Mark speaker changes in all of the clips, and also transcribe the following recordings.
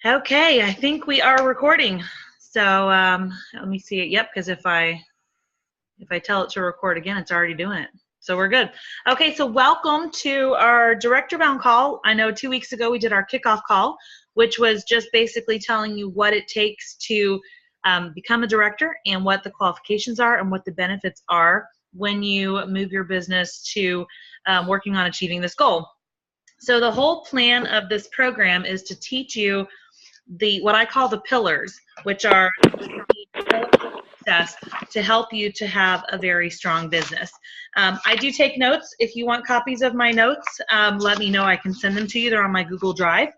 Speaker 1: Okay, I think we are recording. So let me see it. Yep, because if I tell it to record again, it's already doing it. So we're good. Okay, so welcome to our Director Bound call. I know 2 weeks ago we did our kickoff call, which was just basically telling you what it takes to become a director and what the qualifications are and what the benefits are when you move your business to working on achieving this goal. So the whole plan of this program is to teach you what I call the pillars, which are success to help you to have a very strong business. I do take notes. If you want copies of my notes, let me know. I can send them to you. They're on my Google Drive.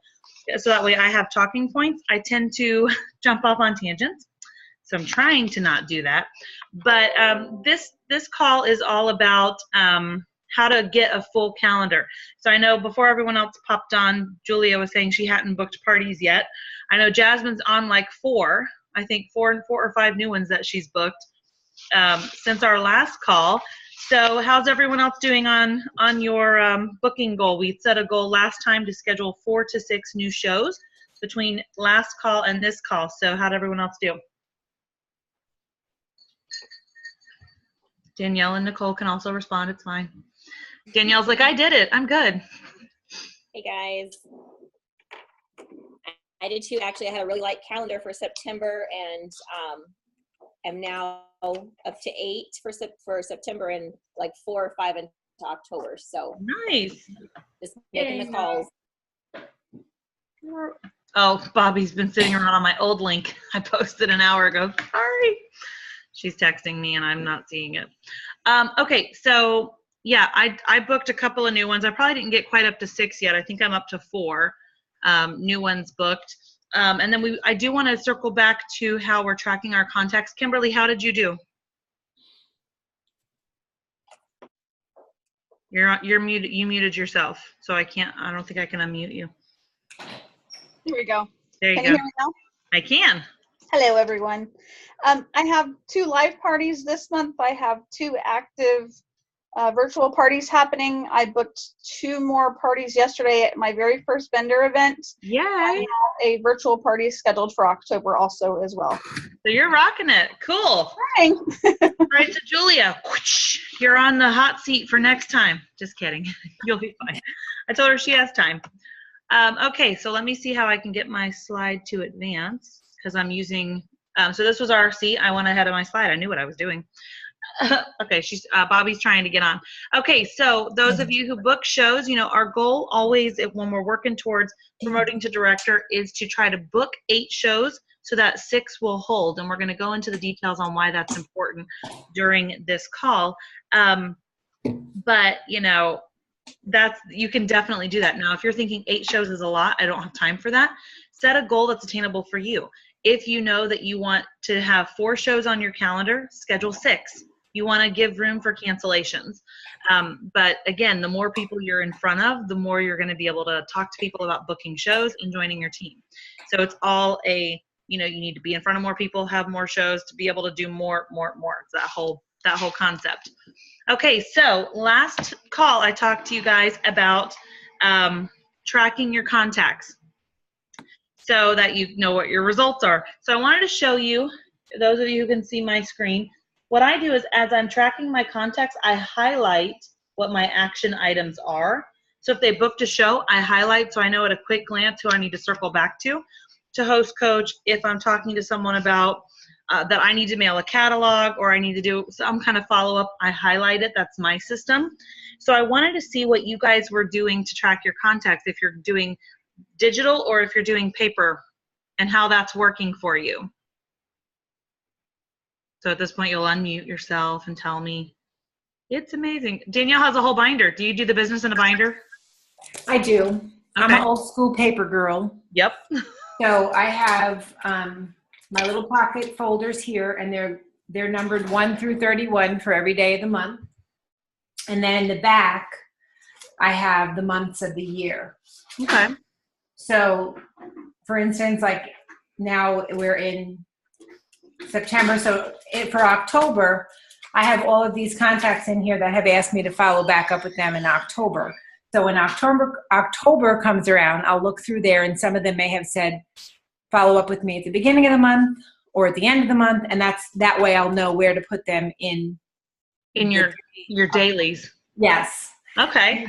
Speaker 1: So that way I have talking points. I tend to jump off on tangents. So I'm trying to not do that. But this call is all about how to get a full calendar. So I know before everyone else popped on, Julia was saying she hadn't booked parties yet. I know Jasmine's on like four or five new ones that she's booked since our last call. So how's everyone else doing on your booking goal? We set a goal last time to schedule 4 to 6 new shows between last call and this call. So how'd everyone else do? Danielle and Nicole can also respond. It's fine. Danielle's like, I did it. I'm good.
Speaker 2: Hey guys. I did too. Actually, I had a really light calendar for September and am now up to 8 for September and like 4 or 5 into October. So
Speaker 1: nice.
Speaker 2: Just making the calls.
Speaker 1: Oh, Bobby's been sitting around on my old link I posted an hour ago. Sorry. She's texting me and I'm not seeing it. Okay, so yeah, I booked a couple of new ones. I probably didn't get quite up to 6 yet. I think I'm up to 4 new ones booked. And then I do want to circle back to how we're tracking our contacts. Kimberly, how did you do? You're muted. You muted yourself, so I don't think I can unmute you.
Speaker 3: Here we go.
Speaker 1: There you go.
Speaker 3: Can you hear me now?
Speaker 1: I can.
Speaker 3: Hello, everyone. I have 2 live parties this month. I have 2 active virtual parties happening. I booked 2 more parties yesterday at my very first vendor event.
Speaker 1: Yay!
Speaker 3: I have a virtual party scheduled for October also as well.
Speaker 1: So you're rocking it. Cool.
Speaker 3: Hi.
Speaker 1: All right, so Julia, you're on the hot seat for next time. Just kidding. You'll be fine. I told her she has time. Okay, so let me see how I can get my slide to advance because I'm using, so this was RC. I went ahead of my slide. I knew what I was doing. Okay, Bobby's trying to get on. Okay, so those of you who book shows, our goal always, when we're working towards promoting to director, is to try to book 8 shows so that 6 will hold. And we're going to go into the details on why that's important during this call. But, you can definitely do that. Now, if you're thinking 8 shows is a lot, I don't have time for that. Set a goal that's attainable for you. If you know that you want to have 4 shows on your calendar, schedule 6. You want to give room for cancellations. But again, the more people you're in front of, the more you're going to be able to talk to people about booking shows and joining your team. So it's all you need to be in front of more people, have more shows to be able to do more. It's that whole concept. Okay, so last call I talked to you guys about tracking your contacts so that you know what your results are. So I wanted to show you, those of you who can see my screen, what I do is as I'm tracking my contacts, I highlight what my action items are. So if they booked a show, I highlight so I know at a quick glance who I need to circle back to host coach. If I'm talking to someone about that I need to mail a catalog or I need to do some kind of follow-up, I highlight it. That's my system. So I wanted to see what you guys were doing to track your contacts, if you're doing digital or if you're doing paper, and how that's working for you. So at this point, you'll unmute yourself and tell me. It's amazing. Danielle has a whole binder. Do you do the business in a binder?
Speaker 4: I do. Okay. I'm an old school paper girl.
Speaker 1: Yep.
Speaker 4: So I have my little pocket folders here, and they're numbered 1 through 31 for every day of the month. And then in the back, I have the months of the year.
Speaker 1: Okay.
Speaker 4: So, for instance, like now we're in September, so for October, I have all of these contacts in here that have asked me to follow back up with them in October. So when October comes around, I'll look through there, and some of them may have said, follow up with me at the beginning of the month or at the end of the month, and that way I'll know where to put them in
Speaker 1: your dailies.
Speaker 4: Yes.
Speaker 1: Okay.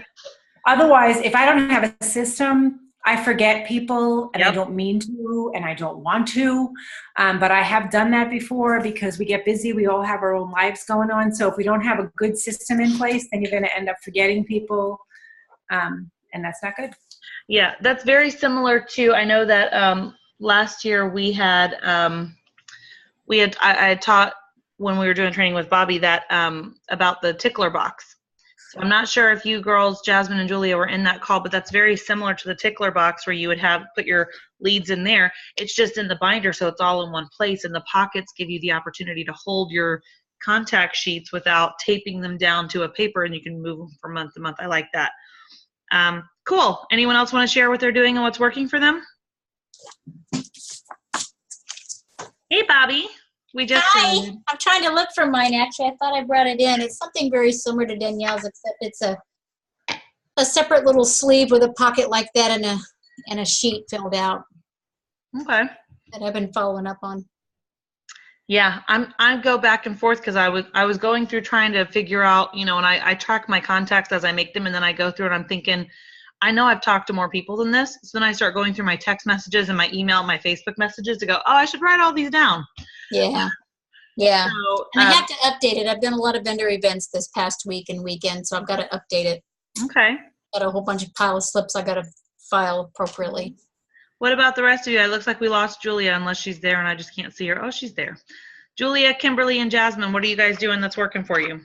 Speaker 4: Otherwise, if I don't have a system, I forget people, and I
Speaker 1: Yep.
Speaker 4: don't mean to, and I don't want to. But I have done that before because we get busy. We all have our own lives going on. So if we don't have a good system in place, then you're going to end up forgetting people. And that's not good.
Speaker 1: Yeah, that's very similar to, I know that last year I had taught when we were doing training with Bobby that about the tickler box. So I'm not sure if you girls, Jasmine and Julia, were in that call, but that's very similar to the tickler box where you would put your leads in there. It's just in the binder, so it's all in one place, and the pockets give you the opportunity to hold your contact sheets without taping them down to a paper, and you can move them from month to month. I like that. Cool. Anyone else want to share what they're doing and what's working for them? Hey, Bobby. We just
Speaker 5: Hi, I'm trying to look for mine. Actually, I thought I brought it in. It's something very similar to Danielle's, except it's a separate little sleeve with a pocket like that and a sheet filled out
Speaker 1: Okay.
Speaker 5: that I've been following up on.
Speaker 1: Yeah, I go back and forth because I was going through trying to figure out, and I track my contacts as I make them, and then I go through and I'm thinking, I know I've talked to more people than this. So then I start going through my text messages and my email and my Facebook messages to go, oh, I should write all these down.
Speaker 5: Yeah. Yeah.
Speaker 1: So,
Speaker 5: And I have to update it. I've done a lot of vendor events this past week and weekend, so I've got to update it.
Speaker 1: okay.
Speaker 5: Got a whole bunch of pile of slips I got to file appropriately.
Speaker 1: What about the rest of you? It looks like we lost Julia unless she's there and I just can't see her. Oh, she's there. Julia, Kimberly, and Jasmine, what are you guys doing that's working for you?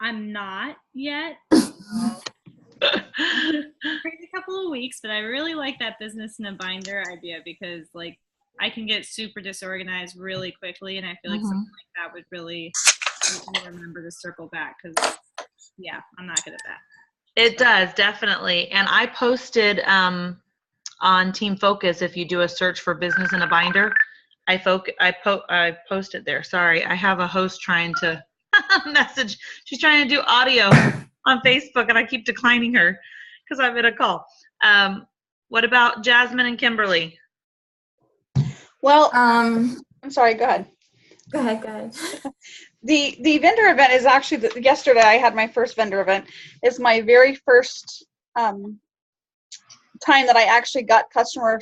Speaker 6: I'm not yet. Crazy couple of weeks, but I really like that business in a binder idea because like I can get super disorganized really quickly, and I feel like something like that would really help me remember to circle back because yeah, I'm not good at that.
Speaker 1: It does, definitely. And I posted on Team Focus, if you do a search for business in a binder, I posted there. Sorry, I have a host trying to message. She's trying to do audio on Facebook, and I keep declining her because I'm in a call. What about Jasmine and Kimberly?
Speaker 3: Well, I'm sorry, go ahead.
Speaker 2: Go ahead.
Speaker 3: The vendor event is actually, yesterday I had my first vendor event. It's my very first time that I actually got customer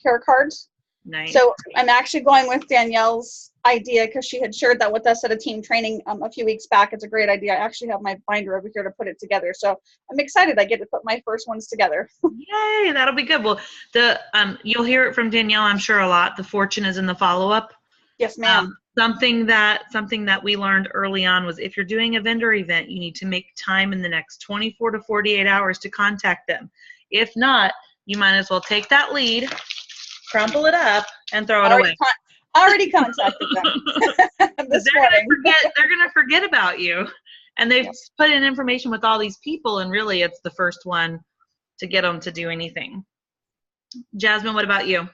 Speaker 3: care cards.
Speaker 1: Nice.
Speaker 3: So I'm actually going with Danielle's idea because she had shared that with us at a team training a few weeks back. It's a great idea. I actually have my binder over here to put it together. So I'm excited. I get to put my first ones together.
Speaker 1: Yay, that'll be good. Well, you'll hear it from Danielle, I'm sure, a lot. The fortune is in the follow-up.
Speaker 3: Yes, ma'am.
Speaker 1: Something that we learned early on was if you're doing a vendor event, you need to make time in the next 24 to 48 hours to contact them. If not, you might as well take that lead, crumple it up, and throw it away.
Speaker 3: Already contacted them this morning.
Speaker 1: They're gonna forget about you, and they've put in information with all these people, and really, it's the first one to get them to do anything. Jasmine, what about you?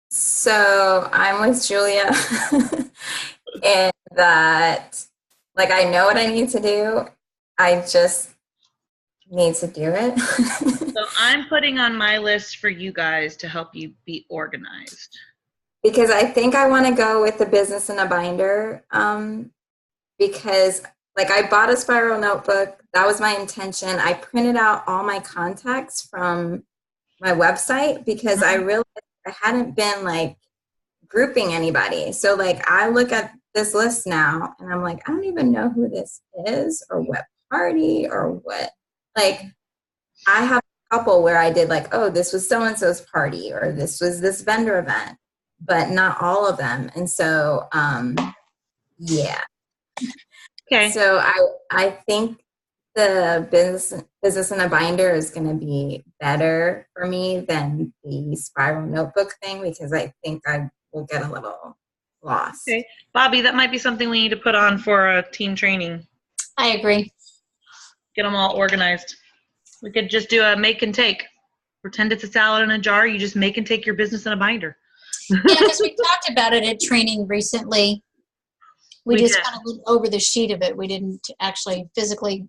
Speaker 7: So I'm with Julia in that, like, I know what I need to do. I just need to do it.
Speaker 1: So I'm putting on my list for you guys to help you be organized.
Speaker 7: Because I think I want to go with the business in a binder because, like, I bought a spiral notebook. That was my intention. I printed out all my contacts from my website because I realized I hadn't been, like, grouping anybody. So, like, I look at this list now and I'm like, I don't even know who this is or what party or what. Like, I have a couple where I did, like, oh, this was so-and-so's party or this was this vendor event, but not all of them. And so, yeah.
Speaker 1: Okay.
Speaker 7: So I think the business in a binder is going to be better for me than the spiral notebook thing because I think I will get a little lost.
Speaker 1: Okay. Bobby, that might be something we need to put on for a team training.
Speaker 5: I agree.
Speaker 1: Get them all organized. We could just do a make and take. Pretend it's a salad in a jar. You just make and take your business in a binder.
Speaker 5: Yeah, because we talked about it at training recently. We
Speaker 1: We
Speaker 5: just
Speaker 1: did.
Speaker 5: kind of went over the sheet of it. We didn't actually physically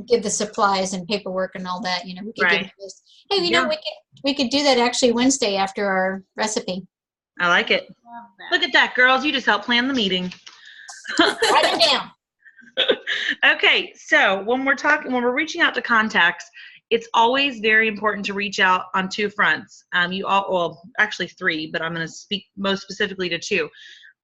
Speaker 5: give the supplies and paperwork and all that. You know, we could give
Speaker 1: Right.
Speaker 5: it this. Hey, you know,
Speaker 1: Yeah.
Speaker 5: we could do that actually Wednesday after our recipe.
Speaker 1: I like it.
Speaker 6: Love that.
Speaker 1: Look at that, girls. You just helped plan the meeting.
Speaker 5: Write it down.
Speaker 1: Okay, so when we're reaching out to contacts, it's always very important to reach out on two fronts. Well, actually three, but I'm going to speak most specifically to two.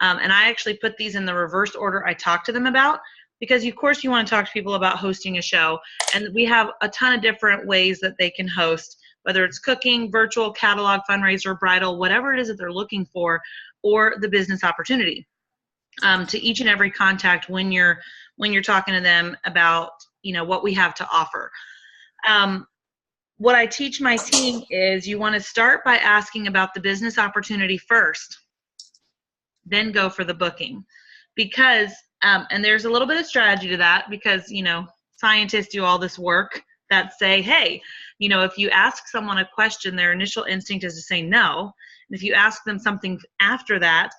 Speaker 1: And I actually put these in the reverse order I talked to them about, because of course you want to talk to people about hosting a show, and we have a ton of different ways that they can host, whether it's cooking, virtual, catalog, fundraiser, bridal, whatever it is that they're looking for, or the business opportunity. To each and every contact when you're talking to them about, you know, what we have to offer. What I teach my team is you want to start by asking about the business opportunity first, then go for the booking. Because, and there's a little bit of strategy to that, because, you know, scientists do all this work that say, hey, you know, if you ask someone a question, their initial instinct is to say no. And if you ask them something after that,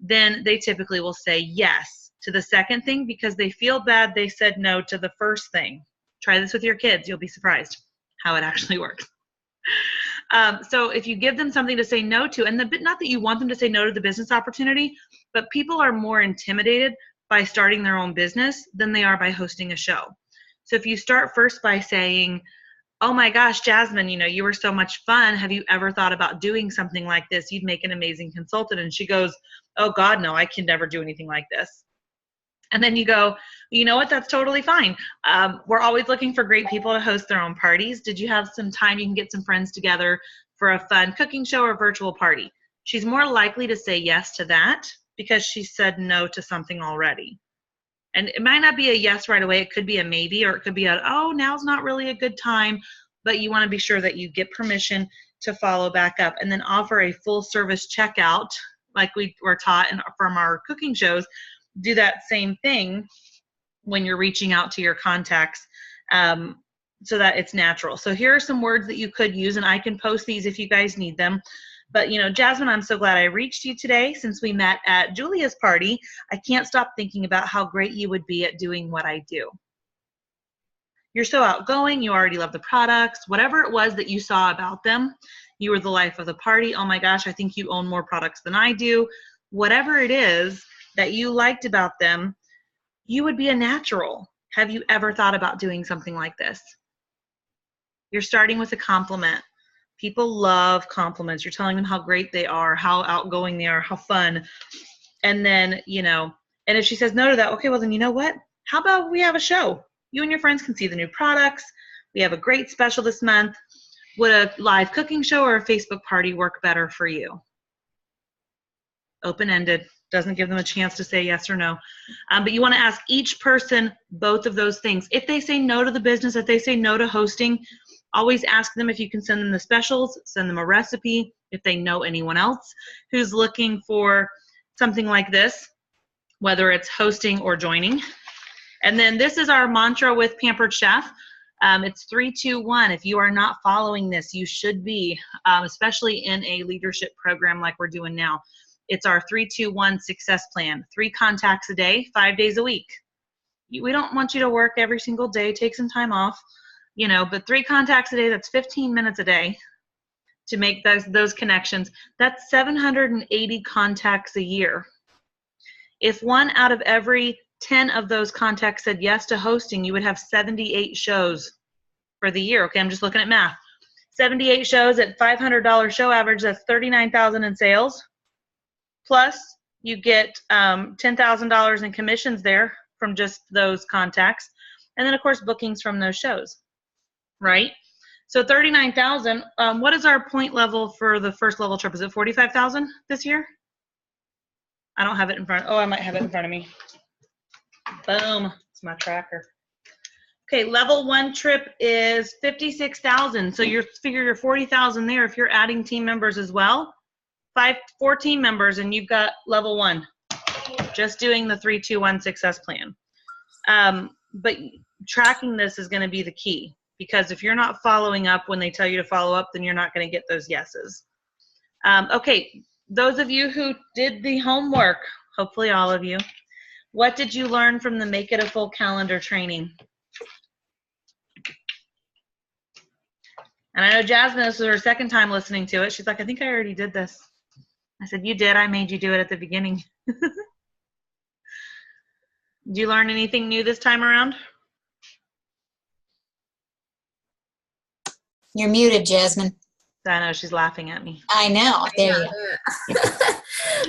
Speaker 1: then they typically will say yes to the second thing, because they feel bad they said no to the first thing. Try this with your kids. You'll be surprised how it actually works. So if you give them something to say no to, and not that you want them to say no to the business opportunity, but people are more intimidated by starting their own business than they are by hosting a show. So if you start first by saying, oh my gosh, Jasmine, you know, you were so much fun. Have you ever thought about doing something like this? You'd make an amazing consultant. And she goes, oh God, no, I can never do anything like this. And then you go, you know what, that's totally fine. We're always looking for great people to host their own parties. Did you have some time you can get some friends together for a fun cooking show or virtual party? She's more likely to say yes to that because she said no to something already. And it might not be a yes right away. It could be a maybe, or it could be a, oh, now's not really a good time. But you want to be sure that you get permission to follow back up, and then offer a full service checkout like we were taught from our cooking shows. Do that same thing when you're reaching out to your contacts, so that it's natural. So here are some words that you could use, and I can post these if you guys need them. But, you know, Jasmine, I'm so glad I reached you today since we met at Julia's party. I can't stop thinking about how great you would be at doing what I do. You're so outgoing. You already love the products. Whatever it was that you saw about them, you were the life of the party. Oh my gosh, I think you own more products than I do. Whatever it is that you liked about them, you would be a natural. Have you ever thought about doing something like this? You're starting with a compliment. People love compliments. You're telling them how great they are, how outgoing they are, how fun. And then, you know, and if she says no to that, okay, well then you know what? How about we have a show? You and your friends can see the new products. We have a great special this month. Would a live cooking show or a Facebook party work better for you? Open-ended. Doesn't give them a chance to say yes or no. But you want to ask each person both of those things. If they say no to the business, if they say no to hosting, always ask them if you can send them the specials, send them a recipe, if they know anyone else who's looking for something like this, whether it's hosting or joining. And then this is our mantra with Pampered Chef. It's 3, 2, 1. If you are not following this, you should be, especially in a leadership program like we're doing now. It's our 3, 2, 1 success plan. 3 contacts a day, 5 days a week. We don't want you to work every single day. Take some time off, you know, but 3 contacts a day, that's 15 minutes a day to make those connections. That's 780 contacts a year. If 1 out of every 10 of those contacts said yes to hosting, you would have 78 shows for the year. Okay, I'm just looking at math. 78 shows at $500 show average, that's $39,000 in sales. Plus, you get $10,000 in commissions there from just those contacts. And then, of course, bookings from those shows, right? So $39,000. What is our point level for the first level trip? Is it $45,000 this year? I don't have it in front. Oh, I might have it in front of me. Boom. It's my tracker. Okay, level 1 trip is $56,000. So you figure your $40,000 there if you're adding team members as well. 4 team members, and you've got level 1. Just doing the 3, 2, 1 success plan. But tracking this is going to be the key, because if you're not following up when they tell you to follow up, then you're not going to get those yeses. Okay, those of you who did the homework, hopefully all of you. What did you learn from the Make It a Full Calendar training? And I know Jasmine, this was her second time listening to it. She's like, I think I already did this. I said, you did. I made you do it at the beginning. Did you learn anything new this time around?
Speaker 5: You're muted, Jasmine.
Speaker 1: I know, she's laughing at me.
Speaker 5: I know. There you go.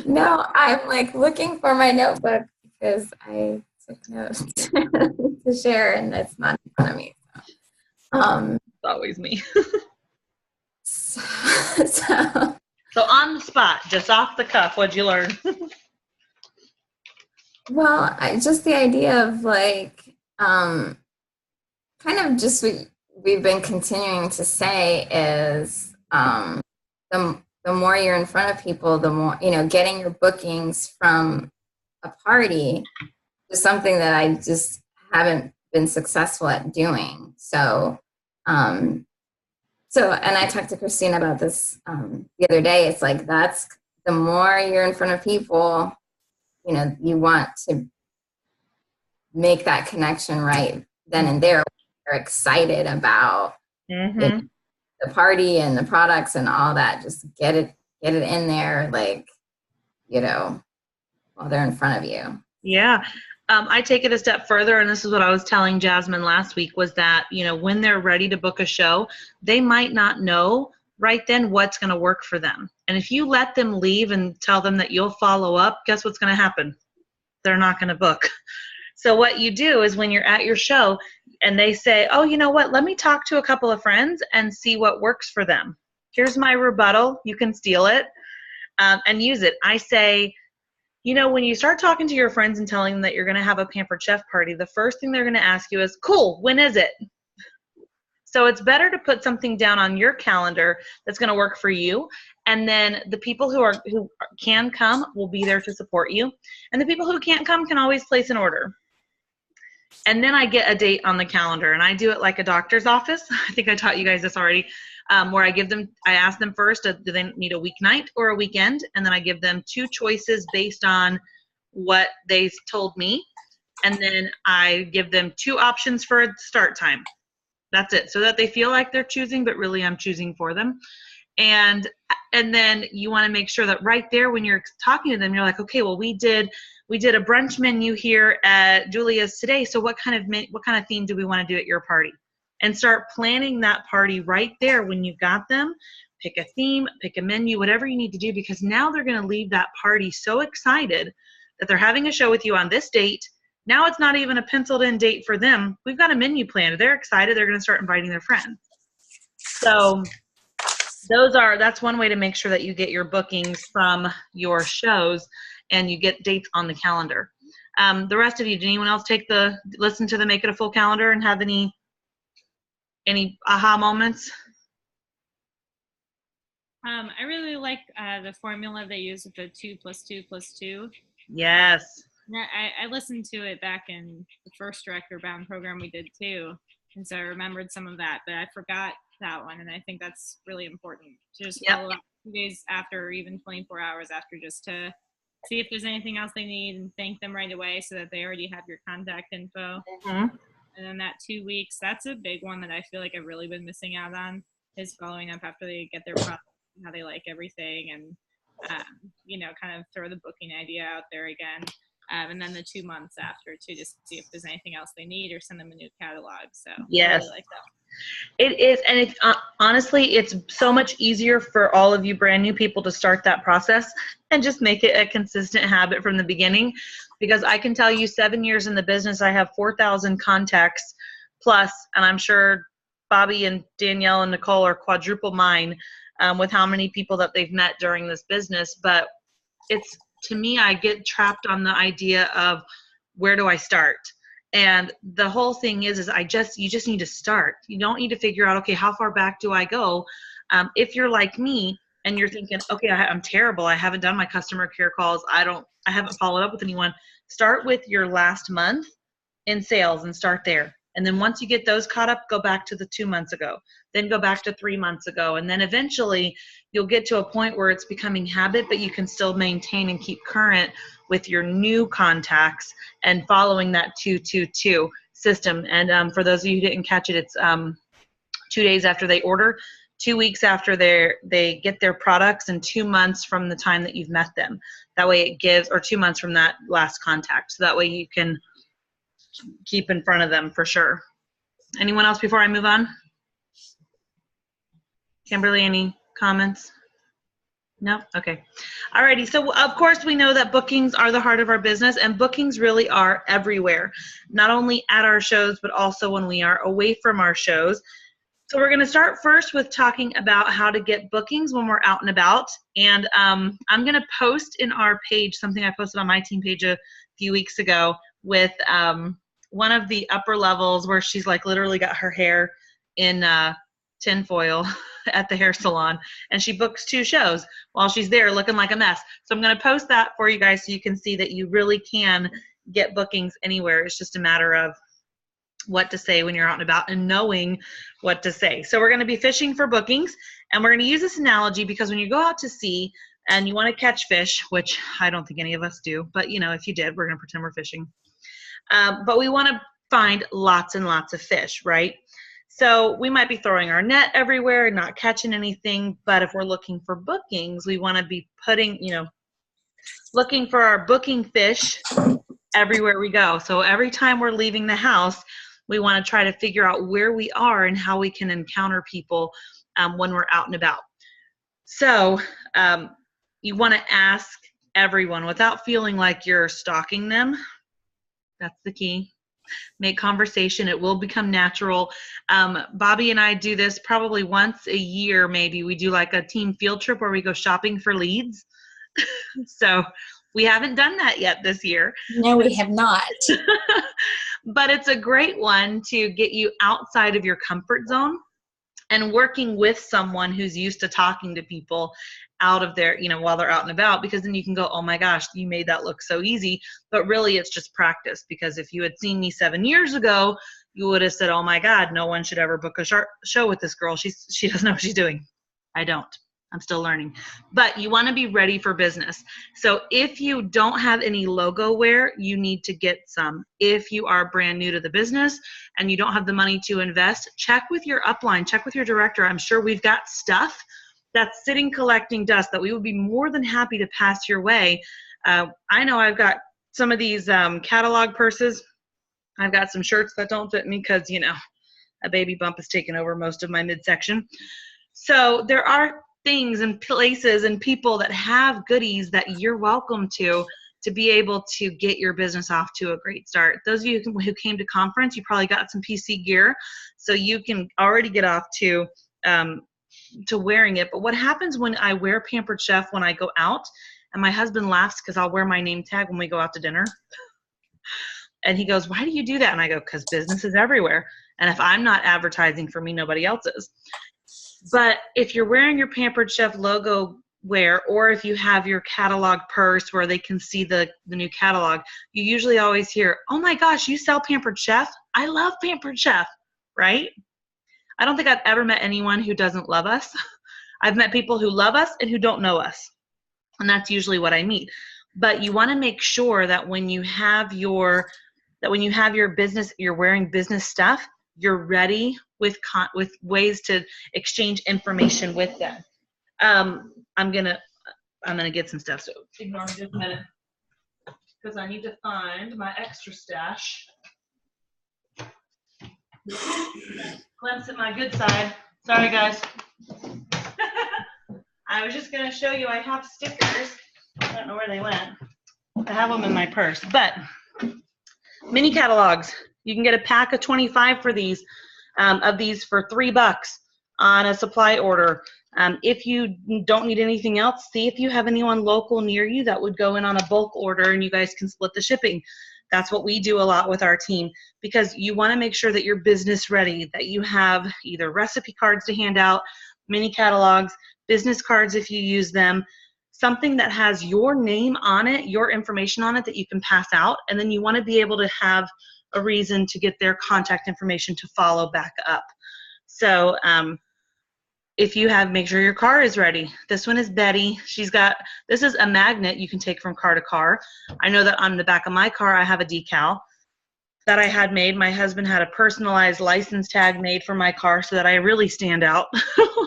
Speaker 7: No, I'm like looking for my notebook because I took notes to share and it's not in front of me. So,
Speaker 1: It's always me.
Speaker 7: so
Speaker 1: So on the spot, just off the cuff, what'd you learn?
Speaker 7: well, just the idea of like, kind of just what we've been continuing to say is, the more you're in front of people, the more, getting your bookings from a party is something that I just haven't been successful at doing. So, and I talked to Christina about this the other day. It's like, that's the more you're in front of people, you want to make that connection right then and there. They're excited about the party and the products and all that. Just get it in there, like, while they're in front of you.
Speaker 1: Yeah. I take it a step further, and this is what I was telling Jasmine last week, was that, when they're ready to book a show, they might not know right then what's going to work for them. And if you let them leave and tell them that you'll follow up, guess what's going to happen? They're not going to book. So what you do is when you're at your show and they say, oh, you know what, let me talk to a couple of friends and see what works for them. Here's my rebuttal. You can steal it and use it. I say, when you start talking to your friends and telling them that you're going to have a Pampered Chef party, the first thing they're going to ask you is, cool, when is it? So it's better to put something down on your calendar that's going to work for you. And then the people who can come will be there to support you. And the people who can't come can always place an order. And then I get a date on the calendar, and I do it like a doctor's office. I think I taught you guys this already, where I ask them first, do they need a weeknight or a weekend? And then I give them 2 choices based on what they told me. And then I give them 2 options for a start time. That's it. So that they feel like they're choosing, but really I'm choosing for them. And then you want to make sure that right there when you're talking to them, you're like, okay, well, we did a brunch menu here at Julia's today. So what kind of theme do we want to do at your party? And start planning that party right there when you've got them. Pick a theme, pick a menu, whatever you need to do, because now they're going to leave that party so excited that they're having a show with you on this date. Now it's not even a penciled in date for them. We've got a menu planned. They're excited. They're going to start inviting their friends. So that's one way to make sure that you get your bookings from your shows and you get dates on the calendar. The rest of you, did anyone else listen to the Make It a Full Calendar and have any aha moments?
Speaker 6: I really like the formula they use with the 2 + 2 + 2.
Speaker 1: Yes.
Speaker 6: I listened to it back in the first Director Bound program we did too, and so I remembered some of that, but I forgot that one, and I think that's really important to just follow up 2 days after, or even 24 hours after, just to see if there's anything else they need and thank them right away so that they already have your contact info.
Speaker 1: Mm-hmm.
Speaker 6: And then that 2 weeks, that's a big one that I feel like I've really been missing out on, is following up after they get their product and how they like everything, and kind of throw the booking idea out there again. And then the 2 months after too, just to see if there's anything else they need, or send them a new catalog. So
Speaker 1: yes,
Speaker 6: I really like that.
Speaker 1: It is, and it's honestly, it's so much easier for all of you brand new people to start that process and just make it a consistent habit from the beginning. Because I can tell you, 7 years in the business, I have 4,000 contacts plus, and I'm sure Bobby and Danielle and Nicole are quadruple mine with how many people that they've met during this business. But it's, to me, I get trapped on the idea of, where do I start? And the whole thing is you just need to start. You don't need to figure out, okay, how far back do I go? If you're like me and you're thinking, okay, I'm terrible. I haven't done my customer care calls. I haven't followed up with anyone. Start with your last month in sales and start there. And then once you get those caught up, go back to the 2 months ago, then go back to 3 months ago. And then eventually you'll get to a point where it's becoming habit, but you can still maintain and keep current with your new contacts and following that 2-2-2 system. And for those of you who didn't catch it, it's 2 days after they order, 2 weeks after they get their products, and 2 months from the time that you've met them. That way it gives, or 2 months from that last contact. So that way you can keep in front of them for sure. Anyone else before I move on? Kimberly, any comments? No? Okay. Alrighty. So of course we know that bookings are the heart of our business, and bookings really are everywhere, not only at our shows, but also when we are away from our shows. So we're going to start first with talking about how to get bookings when we're out and about. And I'm going to post in our page something I posted on my team page a few weeks ago with one of the upper levels where she's like literally got her hair in tinfoil at the hair salon, and she books 2 shows while she's there looking like a mess. So I'm going to post that for you guys so you can see that you really can get bookings anywhere. It's just a matter of what to say when you're out and about and knowing what to say. So we're going to be fishing for bookings, and we're going to use this analogy because when you go out to sea and you want to catch fish, which I don't think any of us do, but you know, if you did, we're going to pretend we're fishing. But we want to find lots and lots of fish, right? So we might be throwing our net everywhere and not catching anything, but if we're looking for bookings, we want to be putting, you know, looking for our booking fish everywhere we go. So every time we're leaving the house, we want to try to figure out where we are and how we can encounter people when we're out and about. So you want to ask everyone without feeling like you're stalking them. That's the key. Make conversation. It will become natural. Bobby and I do this probably once a year, maybe. We do like a team field trip where we go shopping for leads. So we haven't done that yet this year.
Speaker 5: No, we have not.
Speaker 1: But it's a great one to get you outside of your comfort zone and working with someone who's used to talking to people out of their, you know, while they're out and about, because then you can go, oh my gosh, you made that look so easy. But really it's just practice, because if you had seen me 7 years ago, you would have said, oh my God, no one should ever book a show with this girl. She doesn't know what she's doing. I don't. I'm still learning. But you want to be ready for business. So if you don't have any logo wear, you need to get some. If you are brand new to the business and you don't have the money to invest, check with your upline, check with your director. I'm sure we've got stuff that's sitting collecting dust that we would be more than happy to pass your way. I know I've got some of these catalog purses. I've got some shirts that don't fit me because, you know, a baby bump has taken over most of my midsection. So there are things and places and people that have goodies that you're welcome to be able to get your business off to a great start. Those of you who came to conference, you probably got some PC gear, so you can already get off to wearing it. But what happens when I wear Pampered Chef when I go out, and my husband laughs because I'll wear my name tag when we go out to dinner. And he goes, why do you do that? And I go, because business is everywhere. And if I'm not advertising for me, nobody else is. But if you're wearing your Pampered Chef logo wear, or if you have your catalog purse where they can see the new catalog, you usually always hear, oh my gosh, you sell Pampered Chef? I love Pampered Chef, right? I don't think I've ever met anyone who doesn't love us. I've met people who love us and who don't know us. And that's usually what I meet. But you want to make sure that when you have your business, you're wearing business stuff, you're ready with ways to exchange information with them. I'm gonna get some stuff, so ignore me just a minute because I need to find my extra stash. Glimpse at my good side. Sorry guys. I was just gonna show you I have stickers. I don't know where they went. I have them in my purse, but mini catalogs. You can get a pack of 25 for these, of these for $3 on a supply order. If you don't need anything else, see if you have anyone local near you that would go in on a bulk order and you guys can split the shipping. That's what we do a lot with our team, because you want to make sure that you're business ready, that you have either recipe cards to hand out, mini catalogs, business cards if you use them, something that has your name on it, your information on it that you can pass out. And then you want to be able to have a reason to get their contact information to follow back up. So if you have, make sure your car is ready. This one is Betty. This is a magnet you can take from car to car. I know that on the back of my car, I have a decal that I had made. My husband had a personalized license tag made for my car so that I really stand out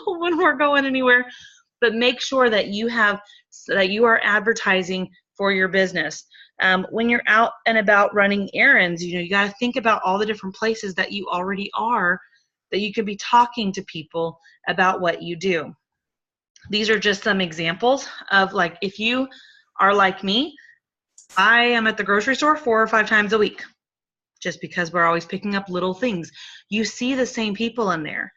Speaker 1: when we're going anywhere. But make sure that you are advertising for your business. When you're out and about running errands, you got to think about all the different places that you already are, that you could be talking to people about what you do. These are just some examples of, like, if you are like me, I am at the grocery store 4 or 5 times a week, just because we're always picking up little things. You see the same people in there.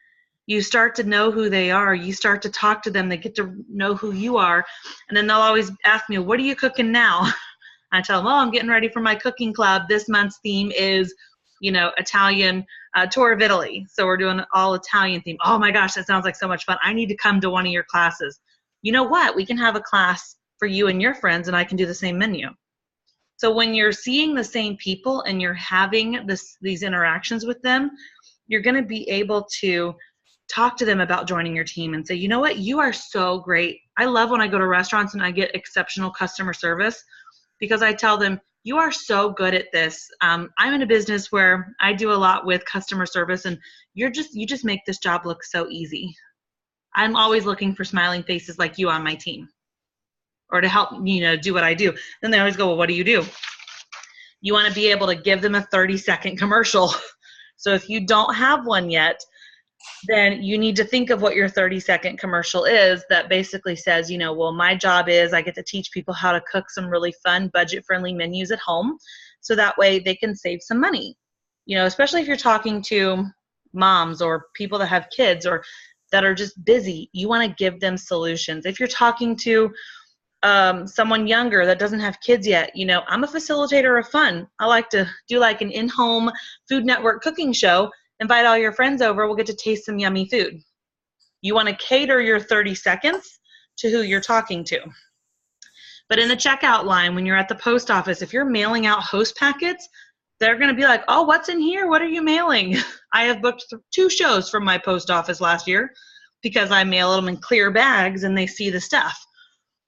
Speaker 1: You start to know who they are. You start to talk to them. They get to know who you are. And then they'll always ask me, what are you cooking now? I tell them, I'm getting ready for my cooking club. This month's theme is, Italian, tour of Italy. So we're doing all Italian theme. Oh my gosh, that sounds like so much fun. I need to come to one of your classes. You know what? We can have a class for you and your friends, and I can do the same menu. So when you're seeing the same people and you're having these interactions with them, you're going to be able to talk to them about joining your team and say, you know what? You are so great. I love when I go to restaurants and I get exceptional customer service, because I tell them, you are so good at this. I'm in a business where I do a lot with customer service, and you just make this job look so easy. I'm always looking for smiling faces like you on my team, or to help, do what I do. Then they always go, well, what do? You want to be able to give them a 30-second commercial. So if you don't have one yet, then you need to think of what your 30-second commercial is that basically says, well, my job is I get to teach people how to cook some really fun, budget-friendly menus at home, so that way they can save some money. Especially if you're talking to moms or people that have kids or that are just busy, you want to give them solutions. If you're talking to someone younger that doesn't have kids yet, I'm a facilitator of fun. I like to do like an in-home Food Network cooking show. Invite all your friends over. We'll get to taste some yummy food. You want to cater your 30 seconds to who you're talking to. But in the checkout line, when you're at the post office, if you're mailing out host packets, they're going to be like, oh, what's in here? What are you mailing? I have booked 2 shows from my post office last year because I mail them in clear bags and they see the stuff.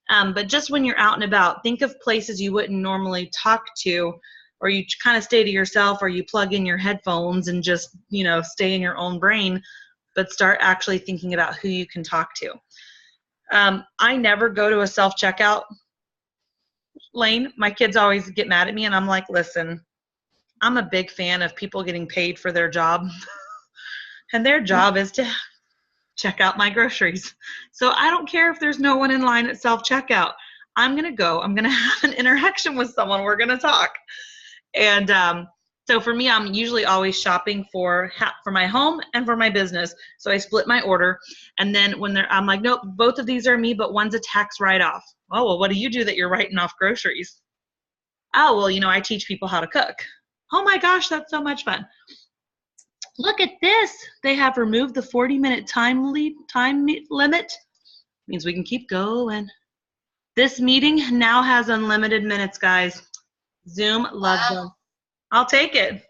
Speaker 1: But just when you're out and about, think of places you wouldn't normally talk to, or you kind of stay to yourself, or you plug in your headphones and just, stay in your own brain, but start actually thinking about who you can talk to. I never go to a self-checkout lane. My kids always get mad at me, and I'm like, listen, I'm a big fan of people getting paid for their job, and their job is to check out my groceries. So I don't care if there's no one in line at self-checkout. I'm going to go. I'm going to have an interaction with someone. We're going to talk. And so for me, I'm usually always shopping for my home and for my business. So I split my order. And then I'm like, nope, both of these are me, but one's a tax write-off. Oh, well, what do you do that you're writing off groceries? Oh, well, I teach people how to cook. Oh my gosh, that's so much fun. Look at this. They have removed the 40-minute time limit. Means we can keep going. This meeting now has unlimited minutes, guys. Zoom loves them. I'll take it.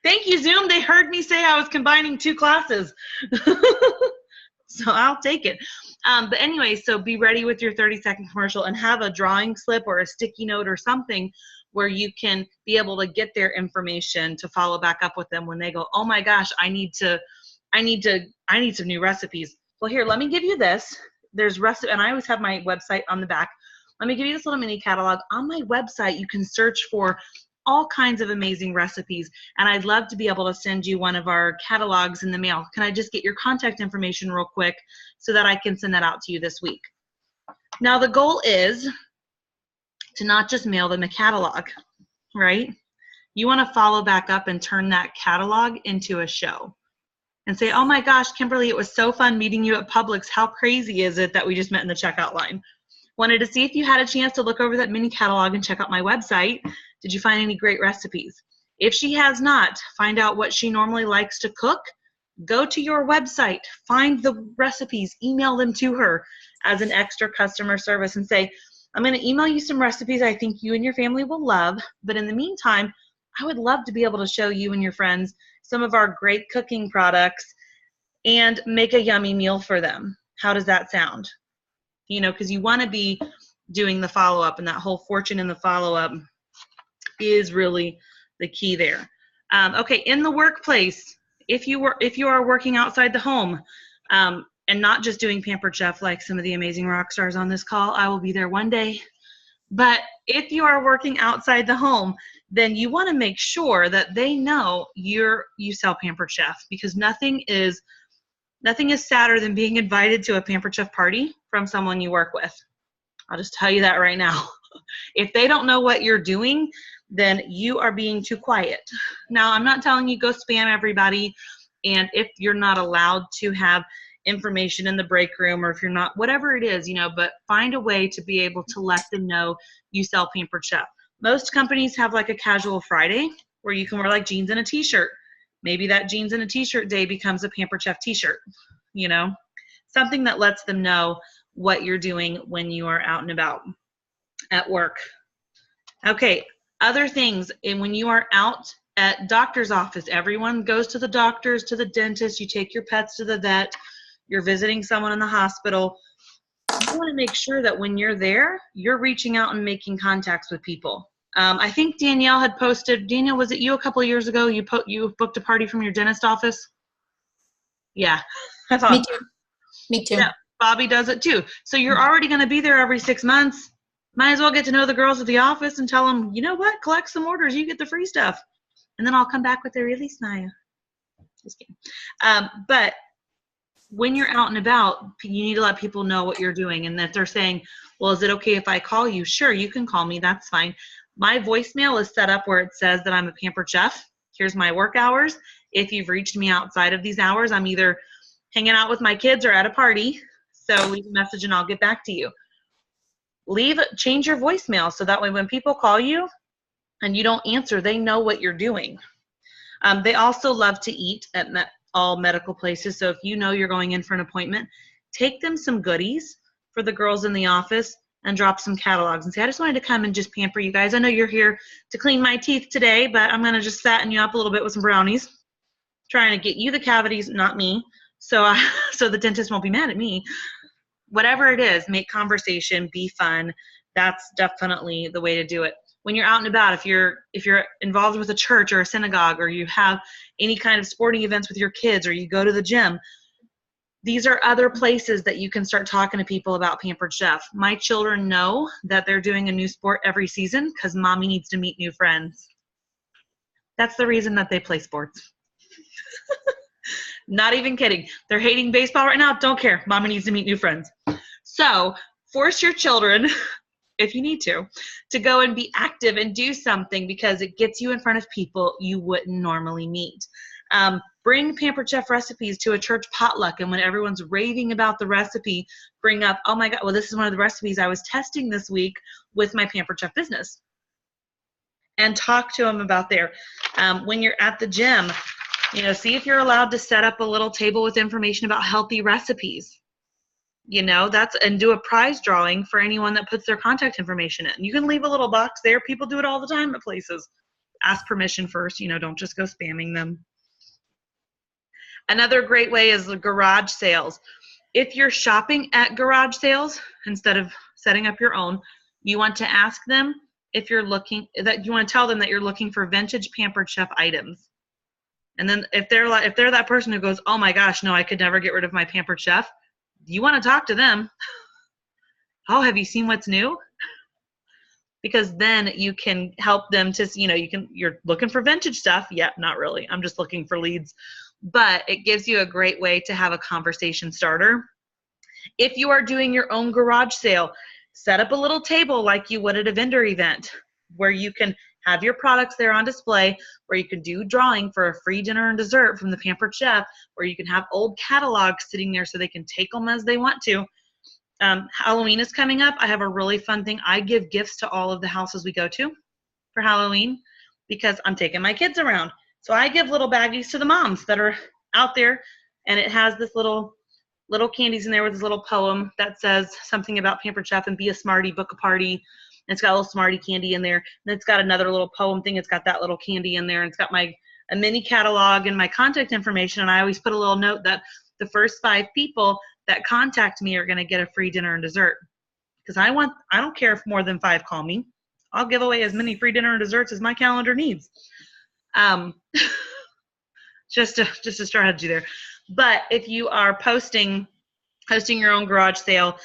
Speaker 1: Thank you, Zoom. They heard me say I was combining 2 classes. So I'll take it. But anyway, so be ready with your 30-second commercial and have a drawing slip or a sticky note or something where you can be able to get their information to follow back up with them when they go, oh my gosh, I need some new recipes. Well, here, let me give you this. There's recipe, and I always have my website on the back. Let me give you this little mini catalog. On my website, you can search for all kinds of amazing recipes, and I'd love to be able to send you one of our catalogs in the mail. Can I just get your contact information real quick so that I can send that out to you this week? Now, the goal is to not just mail them a catalog, right? You want to follow back up and turn that catalog into a show and say, oh my gosh, Kimberly, it was so fun meeting you at Publix. How crazy is it that we just met in the checkout line? Wanted to see if you had a chance to look over that mini catalog and check out my website. Did you find any great recipes? If she has not, find out what she normally likes to cook. Go to your website, find the recipes, email them to her as an extra customer service and say, I'm going to email you some recipes I think you and your family will love, but in the meantime, I would love to be able to show you and your friends some of our great cooking products and make a yummy meal for them. How does that sound? You know, because you want to be doing the follow-up, and that whole fortune in the follow-up is really the key there. Okay, in the workplace, if you are working outside the home, and not just doing Pampered Chef like some of the amazing rock stars on this call, I will be there one day. But if you are working outside the home, then you want to make sure that they know you sell Pampered Chef, because nothing is sadder than being invited to a Pampered Chef party from someone you work with. I'll just tell you that right now. If they don't know what you're doing, then you are being too quiet. Now, I'm not telling you go spam everybody, and if you're not allowed to have information in the break room, or if you're not, whatever it is, but find a way to be able to let them know you sell Pampered Chef. Most companies have like a casual Friday where you can wear like jeans and a t-shirt. Maybe that jeans and a t-shirt day becomes a Pampered Chef t-shirt, something that lets them know what you're doing when you are out and about at work. Okay, other things, and when you are out at doctor's office, everyone goes to the doctors, to the dentist, you take your pets to the vet, you're visiting someone in the hospital. You want to make sure that when you're there, you're reaching out and making contacts with people. I think Danielle had posted, Danielle, was it you a couple of years ago? You booked a party from your dentist office? Yeah. I thought,
Speaker 5: Me too.
Speaker 1: yeah, Bobby does it too. So you're already going to be there every 6 months. Might as well get to know the girls at the office and tell them, you know what, collect some orders, you get the free stuff. And then I'll come back with a release, Naya. Just kidding. But when you're out and about, you need to let people know what you're doing. And that they're saying, well, is it okay if I call you? Sure, you can call me. That's fine. My voicemail is set up where it says that I'm a Pampered Chef. Here's my work hours. If you've reached me outside of these hours, I'm either hanging out with my kids or at a party. So leave a message and I'll get back to you. Change your voicemail so that way when people call you and you don't answer, they know what you're doing. They also love to eat at all medical places. So if you know you're going in for an appointment, take them some goodies for the girls in the office and drop some catalogs and say, I just wanted to come and just pamper you guys. I know you're here to clean my teeth today, but I'm going to just fatten you up a little bit with some brownies, trying to get you the cavities, not me. So the dentist won't be mad at me. Whatever it is, make conversation, be fun. That's definitely the way to do it. When you're out and about, if you're involved with a church or a synagogue, or you have any kind of sporting events with your kids, or you go to the gym, these are other places that you can start talking to people about Pampered Chef. My children know that they're doing a new sport every season because mommy needs to meet new friends. That's the reason that they play sports. Not even kidding. They're hating baseball right now. Don't care. Mommy needs to meet new friends. So force your children, if you need to go and be active and do something, because it gets you in front of people you wouldn't normally meet. Bring Pampered Chef recipes to a church potluck, and when everyone's raving about the recipe, bring up, oh my God, well, this is one of the recipes I was testing this week with my Pampered Chef business. And talk to them about there. When you're at the gym, see if you're allowed to set up a little table with information about healthy recipes. And do a prize drawing for anyone that puts their contact information in. You can leave a little box there. People do it all the time at places. Ask permission first, don't just go spamming them. Another great way is the garage sales. If you're shopping at garage sales, instead of setting up your own, you want to ask them you want to tell them that you're looking for vintage Pampered Chef items. And then if they're that person who goes, oh my gosh, no, I could never get rid of my Pampered Chef, you want to talk to them. Oh, have you seen what's new? Because then you can help them to, you're looking for vintage stuff. Yeah, not really. I'm just looking for leads. But it gives you a great way to have a conversation starter. If you are doing your own garage sale, set up a little table like you would at a vendor event where you can have your products there on display, where you can do drawing for a free dinner and dessert from the Pampered Chef, where you can have old catalogs sitting there so they can take them as they want to. Halloween is coming up. I have a really fun thing. I give gifts to all of the houses we go to for Halloween because I'm taking my kids around. So I give little baggies to the moms that are out there, and it has this little candies in there with this little poem that says something about Pampered Chef and be a smarty, book a party. it's got a little Smartie candy in there. And it's got another little poem thing. It's got that little candy in there. And it's got a mini catalog and my contact information. And I always put a little note that the first 5 people that contact me are going to get a free dinner and dessert. Because I don't care if more than 5 call me. I'll give away as many free dinner and desserts as my calendar needs. Just a strategy there. But if you are hosting your own garage sale,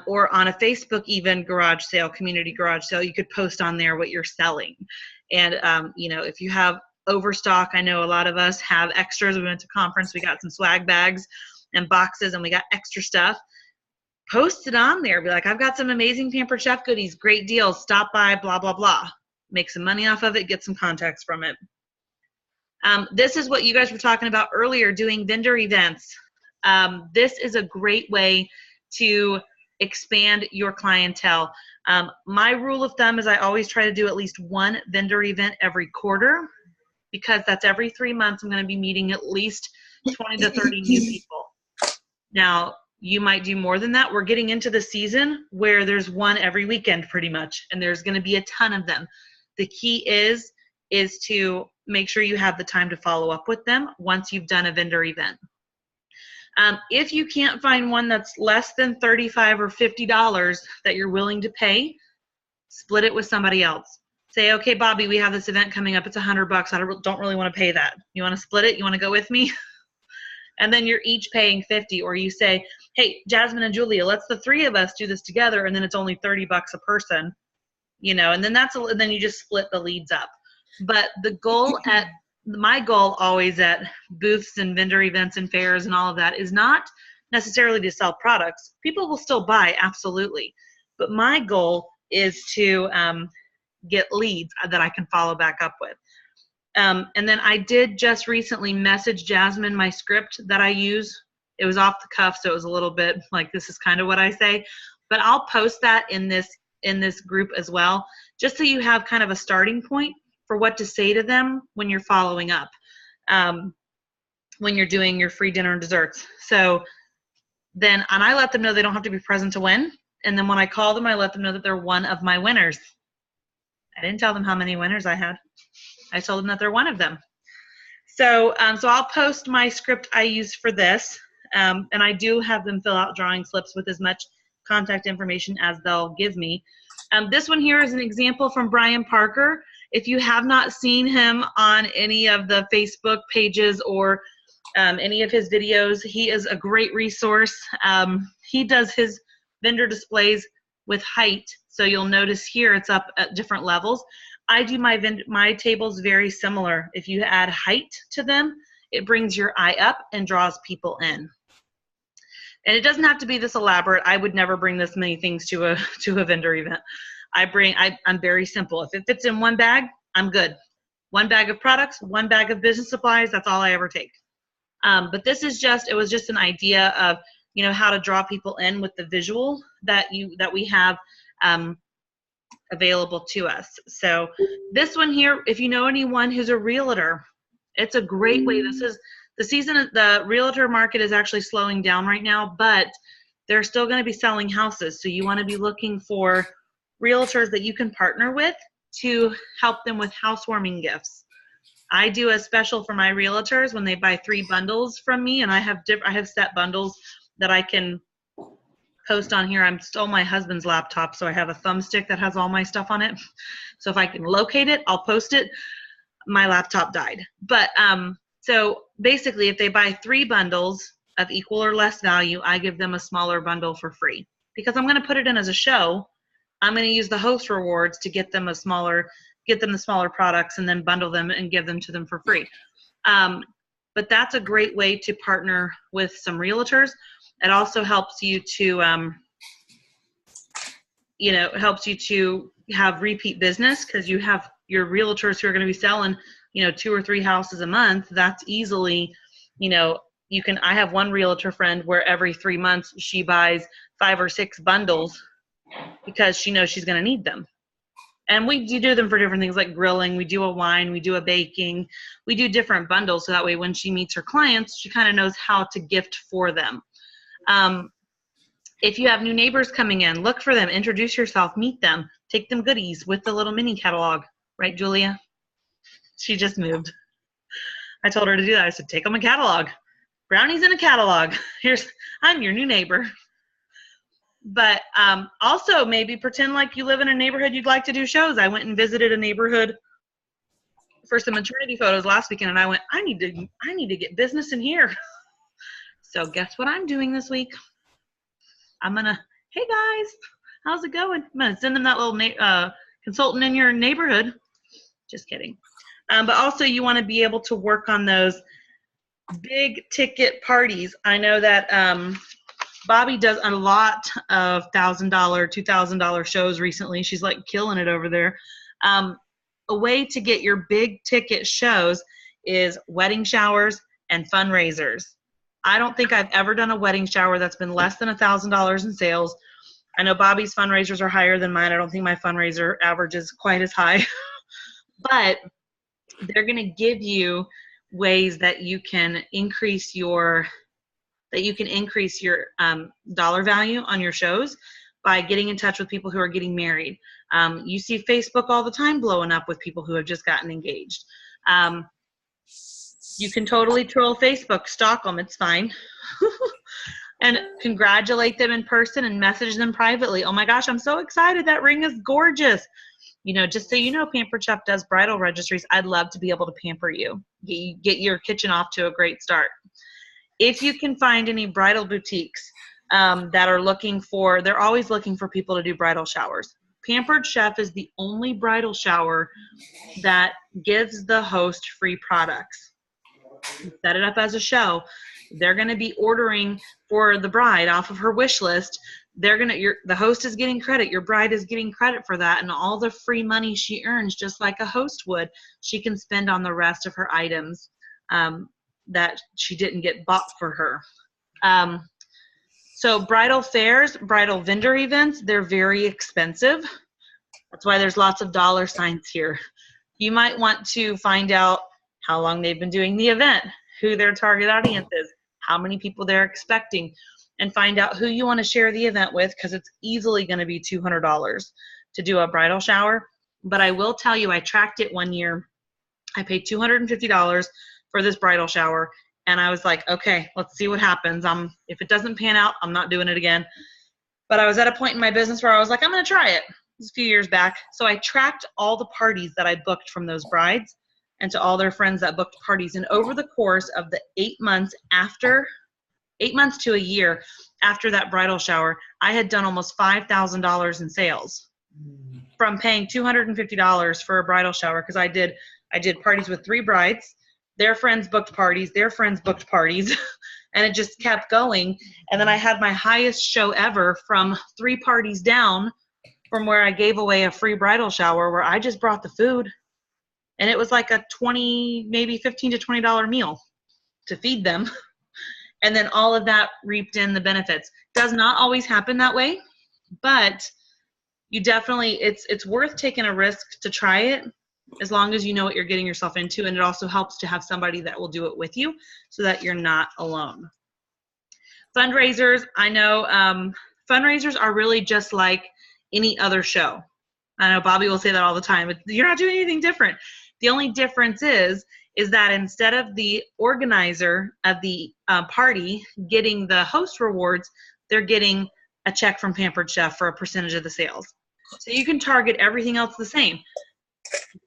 Speaker 1: or on a Facebook even garage sale, community garage sale, you could post on there what you're selling. And if you have overstock, I know a lot of us have extras. We went to conference, we got some swag bags and boxes, and we got extra stuff. Post it on there. Be like, I've got some amazing Pampered Chef goodies, great deals, stop by, blah, blah, blah. Make some money off of it, get some contacts from it. This is what you guys were talking about earlier, doing vendor events. This is a great way to expand your clientele. My rule of thumb is I always try to do at least 1 vendor event every quarter, because that's every 3 months I'm going to be meeting at least 20 to 30 new people. Now, you might do more than that. We're getting into the season where there's 1 every weekend pretty much, and there's going to be a ton of them. The key is to make sure you have the time to follow up with them once you've done a vendor event. If you can't find one that's less than $35 or $50 that you're willing to pay, split it with somebody else. Say, okay, Bobby, we have this event coming up. It's $100. I don't really want to pay that. You want to split it? You want to go with me? And then you're each paying $50. Or you say, hey, Jasmine and Julia, let's the 3 of us do this together, and then it's only $30 a person, and then you just split the leads up. But my goal always at booths and vendor events and fairs and all of that is not necessarily to sell products. People will still buy, absolutely. But my goal is to get leads that I can follow back up with. And then I did just recently message Jasmine my script that I use. It was off the cuff, so it was a little bit like, this is kind of what I say. But I'll post that in this group as well, just so you have kind of a starting point for what to say to them when you're following up, when you're doing your free dinner and desserts. So then, and I let them know they don't have to be present to win. And then when I call them, I let them know that they're one of my winners. I didn't tell them how many winners I had. I told them that they're one of them. So I'll post my script I use for this. And I do have them fill out drawing slips with as much contact information as they'll give me. This one here is an example from Brian Parker. If you have not seen him on any of the Facebook pages or any of his videos, he is a great resource. He does his vendor displays with height. So you'll notice here it's up at different levels. I do my tables very similar. If you add height to them, it brings your eye up and draws people in. And it doesn't have to be this elaborate. I would never bring this many things to a vendor event. I'm very simple. If it fits in one bag, I'm good. One bag of products, one bag of business supplies, that's all I ever take. But this is it was just an idea of, how to draw people in with the visual that we have available to us. So this one here, if you know anyone who's a realtor, it's a great way. This is the season. The realtor market is actually slowing down right now, but they're still going to be selling houses. So you want to be looking for realtors that you can partner with to help them with housewarming gifts. I do a special for my realtors when they buy 3 bundles from me, and I have set bundles that I can post on here. I'm still my husband's laptop, so I have a thumbstick that has all my stuff on it. So if I can locate it, I'll post it. My laptop died. But so basically, if they buy 3 bundles of equal or less value, I give them a smaller bundle for free. Because I'm going to put it in as a show, I'm going to use the host rewards to get them the smaller products and then bundle them and give them to them for free. But that's a great way to partner with some realtors. It also helps you to, have repeat business, because you have your realtors who are going to be selling, 2 or 3 houses a month. That's easily, I have one realtor friend where every 3 months she buys 5 or 6 bundles because she knows she's going to need them. And we do them for different things like grilling. We do a wine, we do a baking, we do different bundles. So that way when she meets her clients, she kind of knows how to gift for them. If you have new neighbors coming in, look for them, introduce yourself, meet them, take them goodies with the little mini catalog. Right, Julia? She just moved. I told her to do that. I said, take them a catalog. Brownies in a catalog. I'm your new neighbor. But also maybe pretend like you live in a neighborhood you'd like to do shows. I went and visited a neighborhood for some maternity photos last weekend, and I went, I need to get business in here. So guess what I'm doing this week? I'm gonna, hey guys, how's it going? I'm gonna send them that little consultant in your neighborhood. Just kidding. But also you want to be able to work on those big ticket parties. I know that Bobby does a lot of $1,000, $2,000 shows recently. She's like killing it over there. A way to get your big ticket shows is wedding showers and fundraisers. I don't think I've ever done a wedding shower that's been less than $1,000 in sales. I know Bobby's fundraisers are higher than mine. I don't think my fundraiser average is quite as high. But they're going to give you ways that you can increase your dollar value on your shows by getting in touch with people who are getting married. You see Facebook all the time blowing up with people who have just gotten engaged. You can totally troll Facebook, stalk them, it's fine. And congratulate them in person and message them privately. Oh my gosh, I'm so excited. That ring is gorgeous. You know, just so you know, Pampered Chef does bridal registries. I'd love to be able to pamper you. Get your kitchen off to a great start. If you can find any bridal boutiques that are they're always looking for people to do bridal showers. Pampered Chef is the only bridal shower that gives the host free products. You set it up as a show. They're going to be ordering for the bride off of her wish list. The host is getting credit. Your bride is getting credit for that. And all the free money she earns, just like a host would, she can spend on the rest of her items that she didn't get bought for her. So bridal fairs, bridal vendor events, they're very expensive. That's why there's lots of dollar signs here. You might want to find out how long they've been doing the event, who their target audience is, how many people they're expecting, and find out who you want to share the event with, because it's easily going to be $200 to do a bridal shower. But I will tell you, I tracked it one year. I paid $250 for this bridal shower, and I was like, okay, let's see what happens. If it doesn't pan out, I'm not doing it again. But I was at a point in my business where I was like, I'm going to try it. This was a few years back. So I tracked all the parties that I booked from those brides and to all their friends that booked parties. And over the course of the 8 months to a year after that bridal shower, I had done almost $5,000 in sales from paying $250 for a bridal shower, because I did parties with 3 brides. Their friends booked parties, their friends booked parties, and it just kept going. And then I had my highest show ever from 3 parties down from where I gave away a free bridal shower, where I just brought the food. And it was like a maybe $15 to $20 meal to feed them. And then all of that reaped in the benefits. Does not always happen that way, but you definitely, it's worth taking a risk to try it, as long as you know what you're getting yourself into. And it also helps to have somebody that will do it with you so that you're not alone. Fundraisers, I know fundraisers are really just like any other show. I know Bobby will say that all the time, but you're not doing anything different. The only difference is that instead of the organizer of the party getting the host rewards, they're getting a check from Pampered Chef for a percentage of the sales. So you can target everything else the same.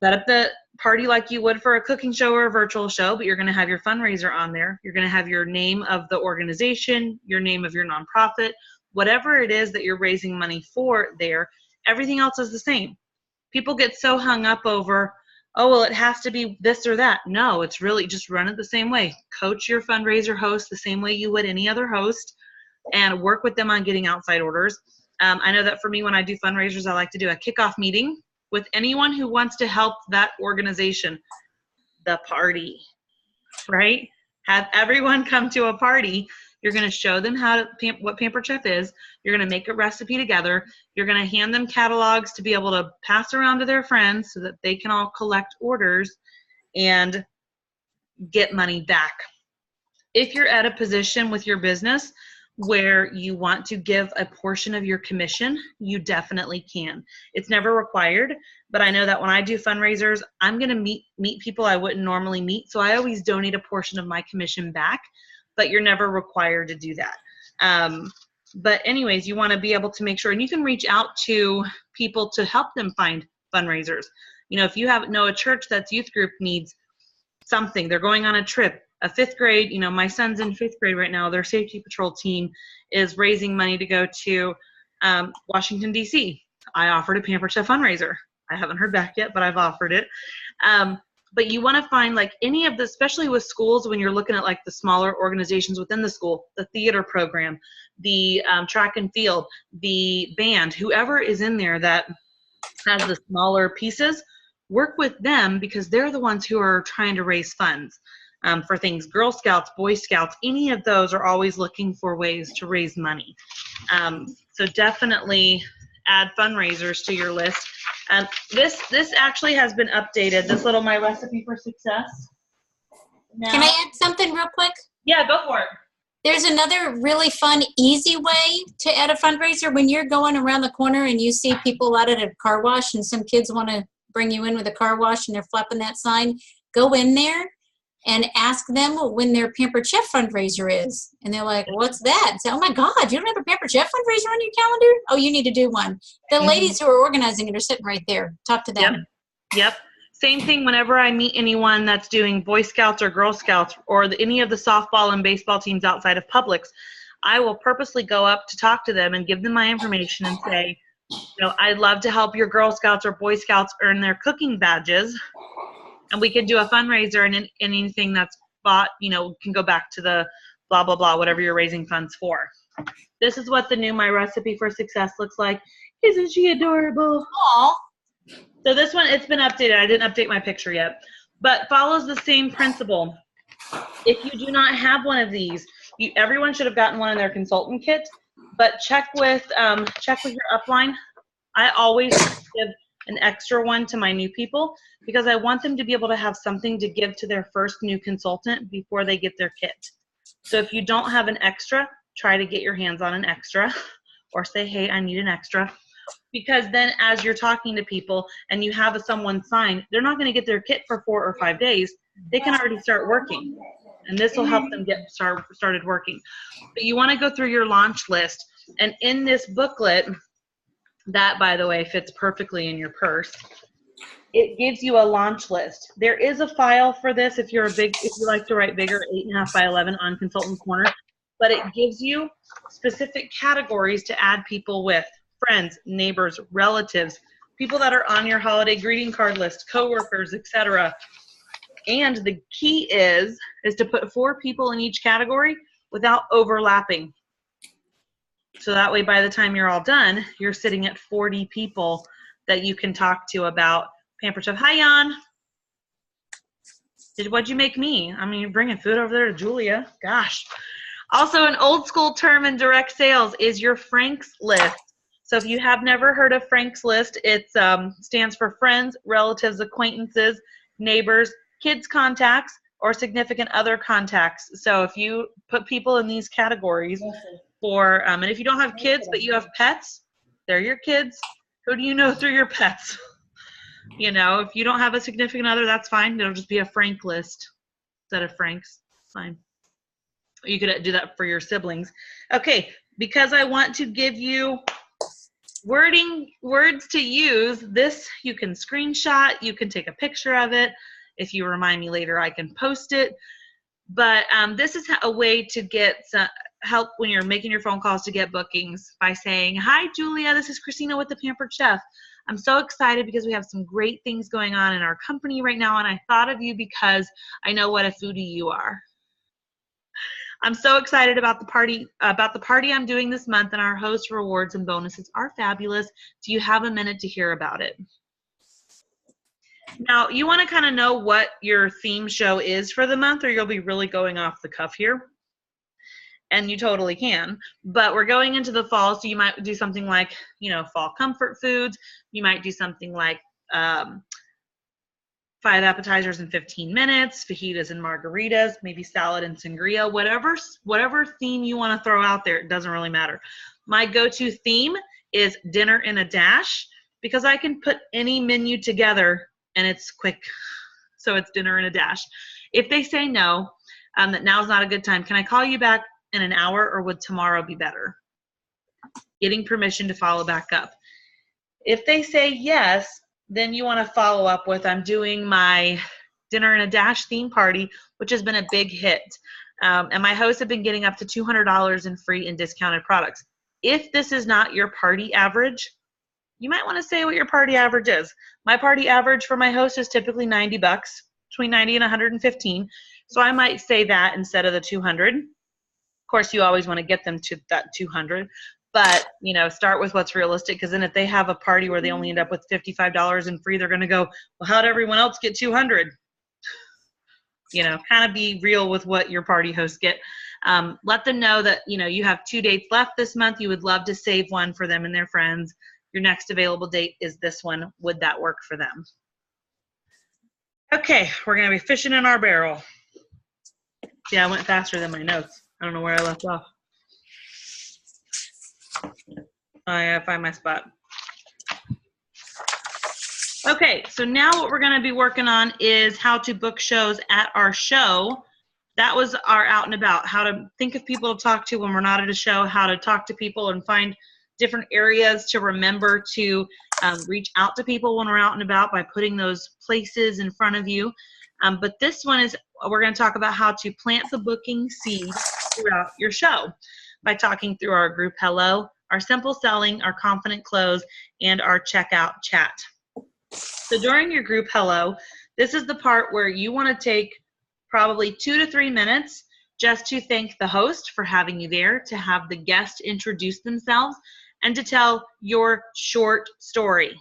Speaker 1: Set up the party like you would for a cooking show or a virtual show, but you're going to have your fundraiser on there. You're going to have your name of the organization, your name of your nonprofit, whatever it is that you're raising money for there. Everything else is the same. People get so hung up over, oh, well, it has to be this or that. No, it's really just run it the same way. Coach your fundraiser host the same way you would any other host, and work with them on getting outside orders. I know that for me, when I do fundraisers, I like to do a kickoff meeting with anyone who wants to help that organization, the party, right? Have everyone come to a party. You're going to show them what Pampered Chef is. You're going to make a recipe together. You're going to hand them catalogs to be able to pass around to their friends so that they can all collect orders and get money back. If you're at a position with your business where you want to give a portion of your commission, you definitely can. It's never required, but I know that when I do fundraisers, I'm going to meet people I wouldn't normally meet. So I always donate a portion of my commission back, but you're never required to do that. But anyways, you want to be able to make sure, and you can reach out to people to help them find fundraisers. You know, if you know a church that's youth group needs something, they're going on a trip, a 5th grade, you know, my son's in 5th grade right now, their safety patrol team is raising money to go to Washington, D.C. I offered a Pampered Chef fundraiser. I haven't heard back yet, but I've offered it. But you want to find like any of the, especially with schools, when you're looking at like the smaller organizations within the school, the theater program, the track and field, the band, whoever is in there that has the smaller pieces, work with them because they're the ones who are trying to raise funds for things. Girl Scouts, Boy Scouts, any of those are always looking for ways to raise money. So definitely add fundraisers to your list. This actually has been updated, this little My Recipe for Success. Now,
Speaker 5: Can I add something real quick?
Speaker 1: yeah, go for it.
Speaker 5: There's another really fun, easy way to add a fundraiser. When you're going around the corner and you see people out at a car wash and some kids want to bring you in with a car wash and they're flapping that sign, go in there and ask them when their Pampered Chef fundraiser is. And they're like, what's that? And say, oh my God, you don't have a Pampered Chef fundraiser on your calendar? Oh, you need to do one. The ladies who are organizing it are sitting right there. Talk to them.
Speaker 1: Yep. Same thing whenever I meet anyone that's doing Boy Scouts or Girl Scouts or any of the softball and baseball teams outside of Publix, I will purposely go up to talk to them and give them my information and say, you know, I'd love to help your Girl Scouts or Boy Scouts earn their cooking badges. And we can do a fundraiser, and anything that's bought, you know, can go back to the blah, blah, blah, whatever you're raising funds for. This is what the new My Recipe for Success looks like. Isn't she adorable?
Speaker 5: Aw.
Speaker 1: So this one, it's been updated. I didn't update my picture yet, but follows the same principle. If you do not have one of these, everyone should have gotten one in their consultant kit, but check with your upline. I always give an extra one to my new people because I want them to be able to have something to give to their first new consultant before they get their kit. So if you don't have an extra, try to get your hands on an extra or say, hey, I need an extra. Because then as you're talking to people and you have someone sign, they're not going to get their kit for 4 or 5 days. They can already start working. And this will help them get started working. But you want to go through your launch list. And in this booklet, that, by the way, fits perfectly in your purse, it gives you a launch list. There is a file for this if you like to write bigger, 8.5 by 11 on Consultant Corner. But it gives you specific categories to add people with. Friends, neighbors, relatives, people that are on your holiday greeting card list, coworkers, etc. And the key is to put 4 people in each category without overlapping. So that way, by the time you're all done, you're sitting at 40 people that you can talk to about Pampered Chef. Hi, Jan. What'd you make me? I mean, you're bringing food over there to Julia. Gosh. Also, an old school term in direct sales is your Frank's list. So if you have never heard of Frank's List, it stands for friends, relatives, acquaintances, neighbors, kids contacts, or significant other contacts. So if you put people in these categories for, and if you don't have kids but you have pets, they're your kids. Who do you know through your pets? You know, if you don't have a significant other, that's fine. It'll just be a Frank list instead of Frank's. Fine. You could do that for your siblings. Okay, because I want to give you words to use, this you can screenshot, you can take a picture of it. If you remind me later, I can post it. But this is a way to get help when you're making your phone calls to get bookings by saying, hi, Julia, this is Christina with the Pampered Chef. I'm so excited because we have some great things going on in our company right now, and I thought of you because I know what a foodie you are. I'm so excited about the party I'm doing this month, and our host rewards and bonuses are fabulous. Do you have a minute to hear about it? Now, you want to kind of know what your theme show is for the month, or you'll be really going off the cuff here. And you totally can. But we're going into the fall, so you might do something like, you know, fall comfort foods. You might do something like 5 appetizers in 15 minutes, fajitas and margaritas, maybe salad and sangria, whatever theme you want to throw out there, it doesn't really matter. My go-to theme is dinner in a dash because I can put any menu together and it's quick. So it's dinner in a dash. If they say no, that now's not a good time, can I call you back in an hour or would tomorrow be better? Getting permission to follow back up. If they say yes, then you want to follow up with, I'm doing my dinner in a dash theme party, which has been a big hit. And my hosts have been getting up to $200 in free and discounted products. If this is not your party average, you might want to say what your party average is. My party average for my host is typically $90, between 90 and 115. So I might say that instead of the 200. Of course, you always want to get them to that 200. But, you know, start with what's realistic, because then if they have a party where they only end up with $55 in free, they're going to go, well, how'd everyone else get 200? You know, kind of be real with what your party hosts get. Let them know that, you know, you have 2 dates left this month. You would love to save one for them and their friends. Your next available date is this one. Would that work for them? Okay, we're going to be fishing in our barrel. Yeah, I went faster than my notes. I don't know where I left off. I gotta find my spot. Okay, so now what we're going to be working on is how to book shows at our show. That was our out and about, how to think of people to talk to when we're not at a show, how to talk to people and find different areas to remember to reach out to people when we're out and about by putting those places in front of you. But this one is, we're going to talk about how to plant the booking seed throughout your show by talking through our group hello, our simple selling, our confident close, and our checkout chat. So during your group hello, this is the part where you want to take probably 2 to 3 minutes just to thank the host for having you there, to have the guest introduce themselves, and to tell your short story.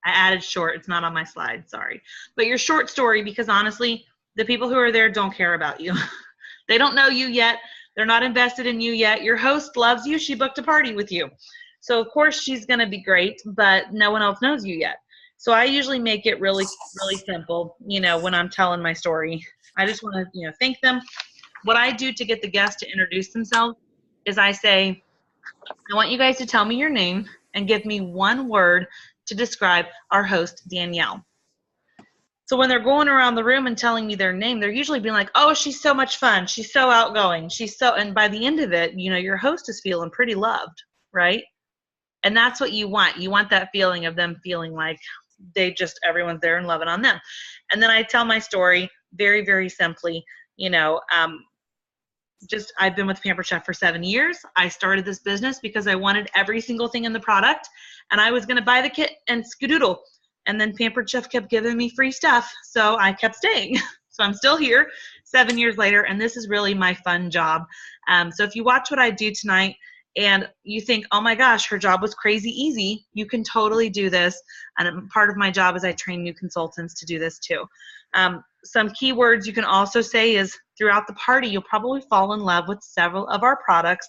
Speaker 1: I added short, it's not on my slide, sorry. But your short story, because honestly, the people who are there don't care about you. They don't know you yet. They're not invested in you yet. Your host loves you. She booked a party with you. So of course she's going to be great, but no one else knows you yet. So I usually make it really, really simple, you know, when I'm telling my story. I just want to, you know, thank them. What I do to get the guest to introduce themselves is I say, I want you guys to tell me your name and give me one word to describe our host, Danielle. So when they're going around the room and telling me their name, they're usually being like, oh, she's so much fun. She's so outgoing. And by the end of it, you know, your host is feeling pretty loved, right? And that's what you want. You want that feeling of them feeling like everyone's there and loving on them. And then I tell my story very, very simply, you know, I've been with Pampered Chef for 7 years. I started this business because I wanted every single thing in the product, and I was going to buy the kit and skedoodle. And then Pampered Chef kept giving me free stuff, so I kept staying. So I'm still here 7 years later, and this is really my fun job. So if you watch what I do tonight and you think, oh my gosh, her job was crazy easy, you can totally do this. And part of my job is I train new consultants to do this too. Some key words you can also say is throughout the party, you'll probably fall in love with several of our products,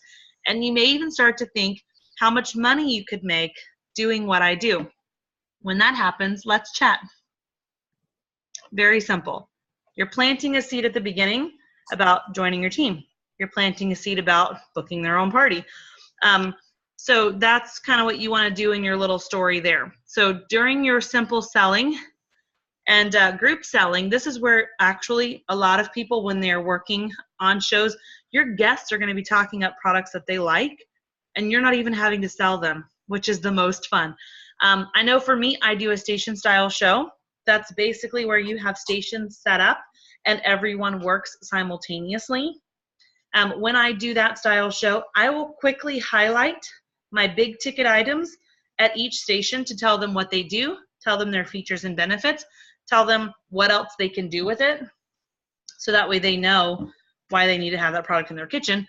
Speaker 1: and you may even start to think how much money you could make doing what I do. When that happens, let's chat. Very simple. You're planting a seed at the beginning about joining your team. You're planting a seed about booking their own party. So that's kind of what you want to do in your little story there. So during your simple selling and group selling, this is where actually a lot of people, when they're working on shows, your guests are going to be talking up products that they like, and you're not even having to sell them, which is the most fun. I know for me, I do a station style show. That's basically where you have stations set up and everyone works simultaneously. When I do that style show, I will quickly highlight my big ticket items at each station to tell them what they do, tell them their features and benefits, tell them what else they can do with it. So that way they know why they need to have that product in their kitchen.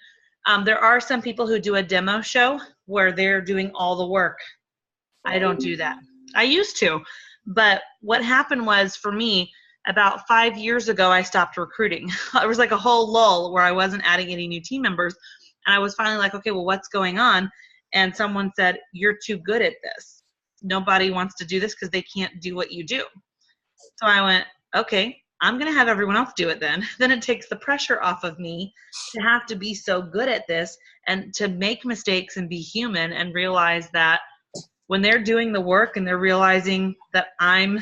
Speaker 1: There are some people who do a demo show where they're doing all the work. I don't do that. I used to, but what happened was for me, about 5 years ago, I stopped recruiting. It was like a whole lull where I wasn't adding any new team members. And I was finally like, okay, well, what's going on? And someone said, you're too good at this. Nobody wants to do this because they can't do what you do. So I went, okay, I'm going to have everyone else do it then. Then it takes the pressure off of me to have to be so good at this and to make mistakes and be human and realize that when they're doing the work and they're realizing that I'm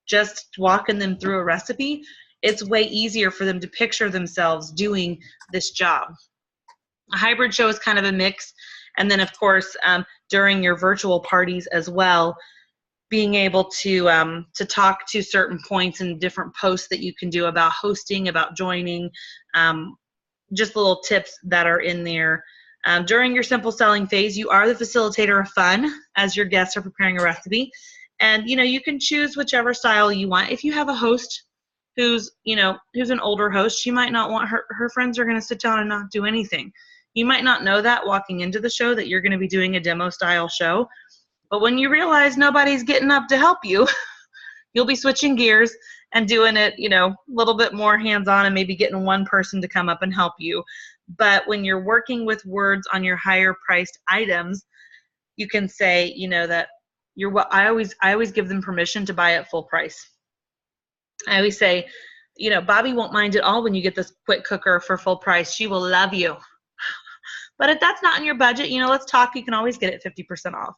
Speaker 1: just walking them through a recipe, it's way easier for them to picture themselves doing this job. A hybrid show is kind of a mix. And then, of course, during your virtual parties as well, being able to talk to certain points and different posts that you can do about hosting, about joining, just little tips that are in there. During your simple selling phase, you are the facilitator of fun as your guests are preparing a recipe. And, you can choose whichever style you want. If you have a host who's an older host, she might not want her friends are going to sit down and not do anything. You might not know that walking into the show that you're going to be doing a demo style show. But when you realize nobody's getting up to help you, you'll be switching gears and doing it, a little bit more hands-on and maybe getting one person to come up and help you. But when you're working with words on your higher priced items, you can say, that I always give them permission to buy at full price. I always say, Bobby won't mind at all when you get this quick cooker for full price. She will love you. But if that's not in your budget, let's talk. You can always get it 50% off.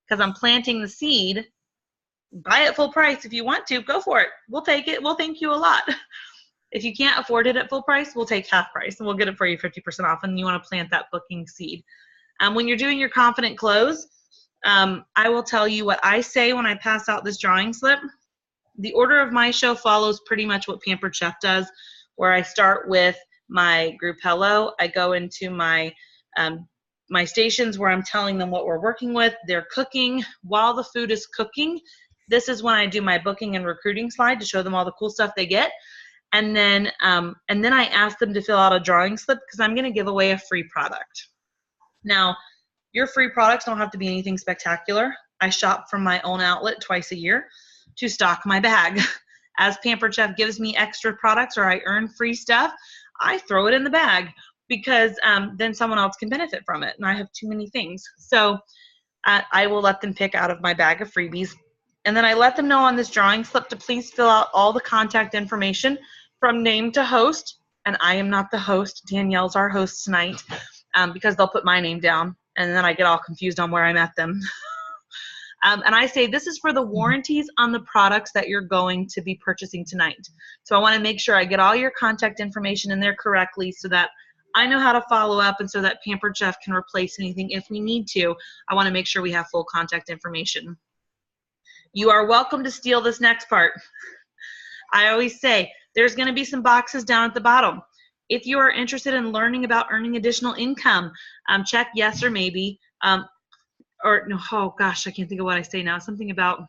Speaker 1: Because I'm planting the seed. Buy it full price if you want to. Go for it. We'll take it. We'll thank you a lot. If you can't afford it at full price, we'll take half price and we'll get it for you 50% off. And you want to plant that booking seed. When you're doing your confident close, I will tell you what I say when I pass out this drawing slip. The order of my show follows pretty much what Pampered Chef does, where I start with my group hello. I go into my stations where I'm telling them what we're working with. They're cooking. While the food is cooking, this is when I do my booking and recruiting slide to show them all the cool stuff they get. And then I ask them to fill out a drawing slip because I'm going to give away a free product. Now, your free products don't have to be anything spectacular. I shop from my own outlet twice a year to stock my bag. As Pampered Chef gives me extra products or I earn free stuff, I throw it in the bag because then someone else can benefit from it. And I have too many things. So I will let them pick out of my bag of freebies. And then I let them know on this drawing slip to please fill out all the contact information from name to host. And I am not the host. Danielle's our host tonight because they'll put my name down. And then I get all confused on where I met them. And I say this is for the warranties on the products that you're going to be purchasing tonight. So I want to make sure I get all your contact information in there correctly so that I know how to follow up and so that Pampered Chef can replace anything if we need to. I want to make sure we have full contact information. You are welcome to steal this next part. I always say there's going to be some boxes down at the bottom. If you are interested in learning about earning additional income, check yes or maybe. Or no, oh gosh, I can't think of what I say now. Something about,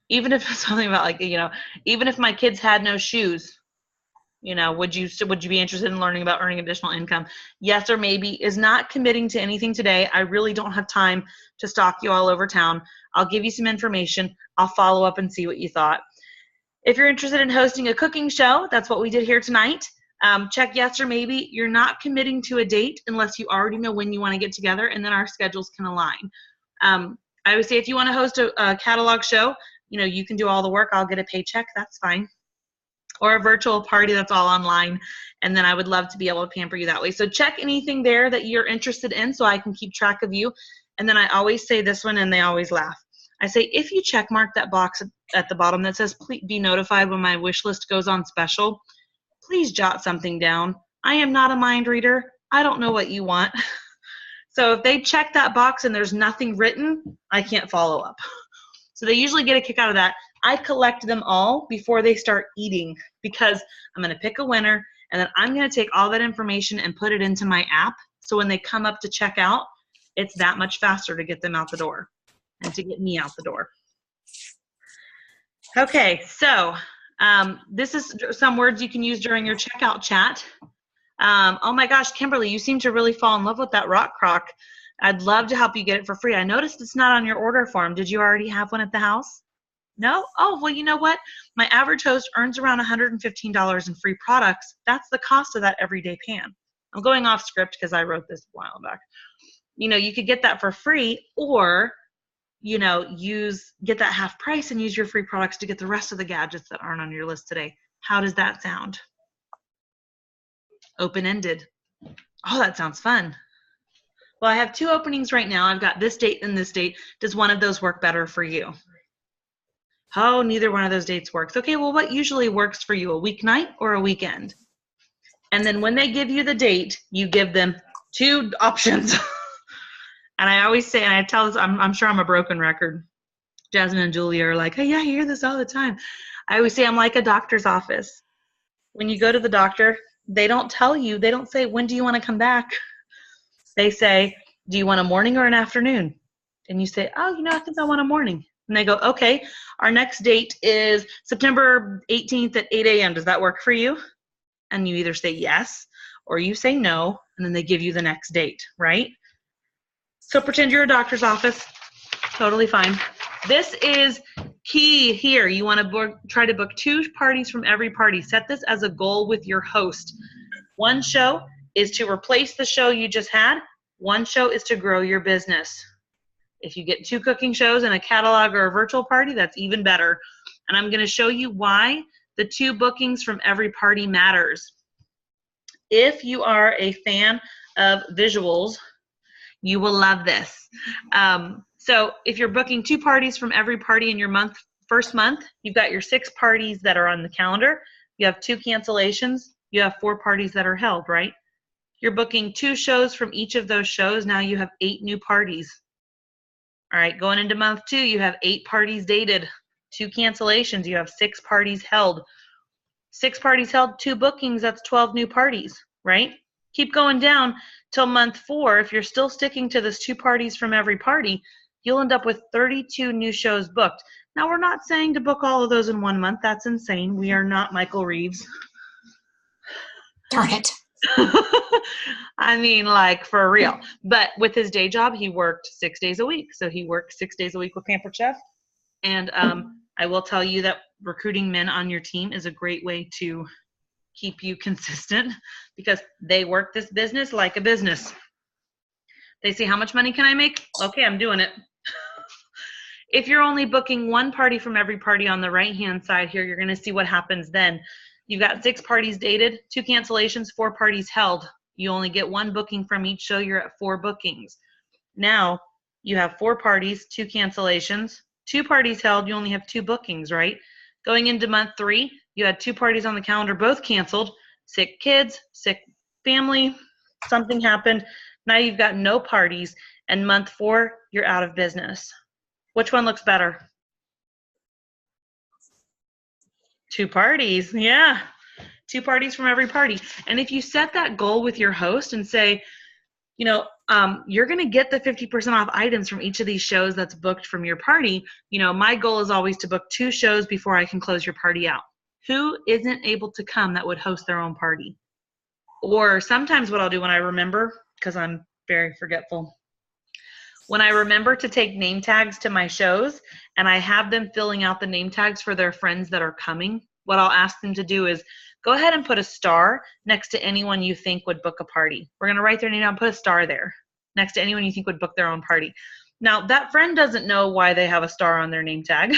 Speaker 1: even if it's something about like, even if my kids had no shoes, would you be interested in learning about earning additional income? Yes or maybe is not committing to anything today. I really don't have time to stalk you all over town. I'll give you some information. I'll follow up and see what you thought. If you're interested in hosting a cooking show, that's what we did here tonight. Check yes or maybe. You're not committing to a date unless you already know when you want to get together, and then our schedules can align. I would say if you want to host a catalog show, you can do all the work. I'll get a paycheck. That's fine. Or a virtual party that's all online, and then I would love to be able to pamper you that way. So check anything there that you're interested in so I can keep track of you. And then I always say this one, and they always laugh. I say, if you check mark that box at the bottom that says, please be notified when my wish list goes on special, please jot something down. I am not a mind reader. I don't know what you want. So if they check that box and there's nothing written, I can't follow up. So they usually get a kick out of that. I collect them all before they start eating because I'm going to pick a winner and then I'm going to take all that information and put it into my app. So when they come up to check out, it's that much faster to get them out the door and to get me out the door. Okay, so this is some words you can use during your checkout chat. Oh my gosh, Kimberly, you seem to really fall in love with that rock crock. I'd love to help you get it for free. I noticed it's not on your order form. Did you already have one at the house? No? Oh, well, you know what? My average host earns around $115 in free products. That's the cost of that everyday pan. I'm going off script because I wrote this a while back. You could get that for free, or you know, get that half price and use your free products to get the rest of the gadgets that aren't on your list today. How does that sound? Open-ended. Oh, that sounds fun. Well, I have 2 openings right now. I've got this date and this date. Does one of those work better for you? Oh, neither one of those dates works. Okay, well, what usually works for you, a weeknight or a weekend? And then when they give you the date, you give them 2 options. And I always say, and I tell this, I'm sure I'm a broken record. Jasmine and Julia are like, hey, yeah, I hear this all the time. I always say I'm like a doctor's office. When you go to the doctor, they don't tell you, they don't say, when do you want to come back? They say, do you want a morning or an afternoon? And you say, oh, I think I want a morning. And they go, okay, our next date is September 18th at 8 a.m. Does that work for you? And you either say yes or you say no, and then they give you the next date, right? So pretend you're a doctor's office. Totally fine. This is key here. You want to try to book 2 parties from every party. Set this as a goal with your host. One show is to replace the show you just had. One show is to grow your business. If you get 2 cooking shows and a catalog or a virtual party, that's even better. And I'm going to show you why the 2 bookings from every party matters. If you are a fan of visuals, you will love this. So if you're booking 2 parties from every party in your first month, you've got your 6 parties that are on the calendar. You have 2 cancellations. You have 4 parties that are held, right? You're booking 2 shows from each of those shows. Now you have 8 new parties. All right, going into month 2, you have 8 parties dated, 2 cancellations. You have 6 parties held. 6 parties held, 2 bookings, that's 12 new parties, right? Keep going down till month 4. If you're still sticking to this 2 parties from every party, you'll end up with 32 new shows booked. Now, we're not saying to book all of those in 1 month. That's insane. We are not Michael Reeves.
Speaker 5: Darn it.
Speaker 1: I mean, like, for real. But with his day job, he worked 6 days a week. So he worked 6 days a week with Pampered Chef. And I will tell you that recruiting men on your team is a great way to keep you consistent because they work this business like a business. They say, how much money can I make? Okay, I'm doing it. If you're only booking 1 party from every party on the right-hand side here, you're going to see what happens then. You've got 6 parties dated, 2 cancellations, 4 parties held. You only get 1 booking from each show. You're at 4 bookings. Now you have 4 parties, 2 cancellations, 2 parties held. You only have 2 bookings, right? Going into month 3, you had 2 parties on the calendar, both canceled. Sick kids, sick family, something happened. Now you've got no parties. And month 4, you're out of business. Which one looks better? 2 parties, yeah. 2 parties from every party. And if you set that goal with your host and say, you're going to get the 50% off items from each of these shows that's booked from your party. My goal is always to book 2 shows before I can close your party out. Who isn't able to come that would host their own party? Or sometimes what I'll do when I remember, because I'm very forgetful, when I remember to take name tags to my shows and I have them filling out the name tags for their friends that are coming, what I'll ask them to do is go ahead and put a star next to anyone you think would book a party. We're going to write their name down, put a star there next to anyone you think would book their own party. Now, that friend doesn't know why they have a star on their name tag,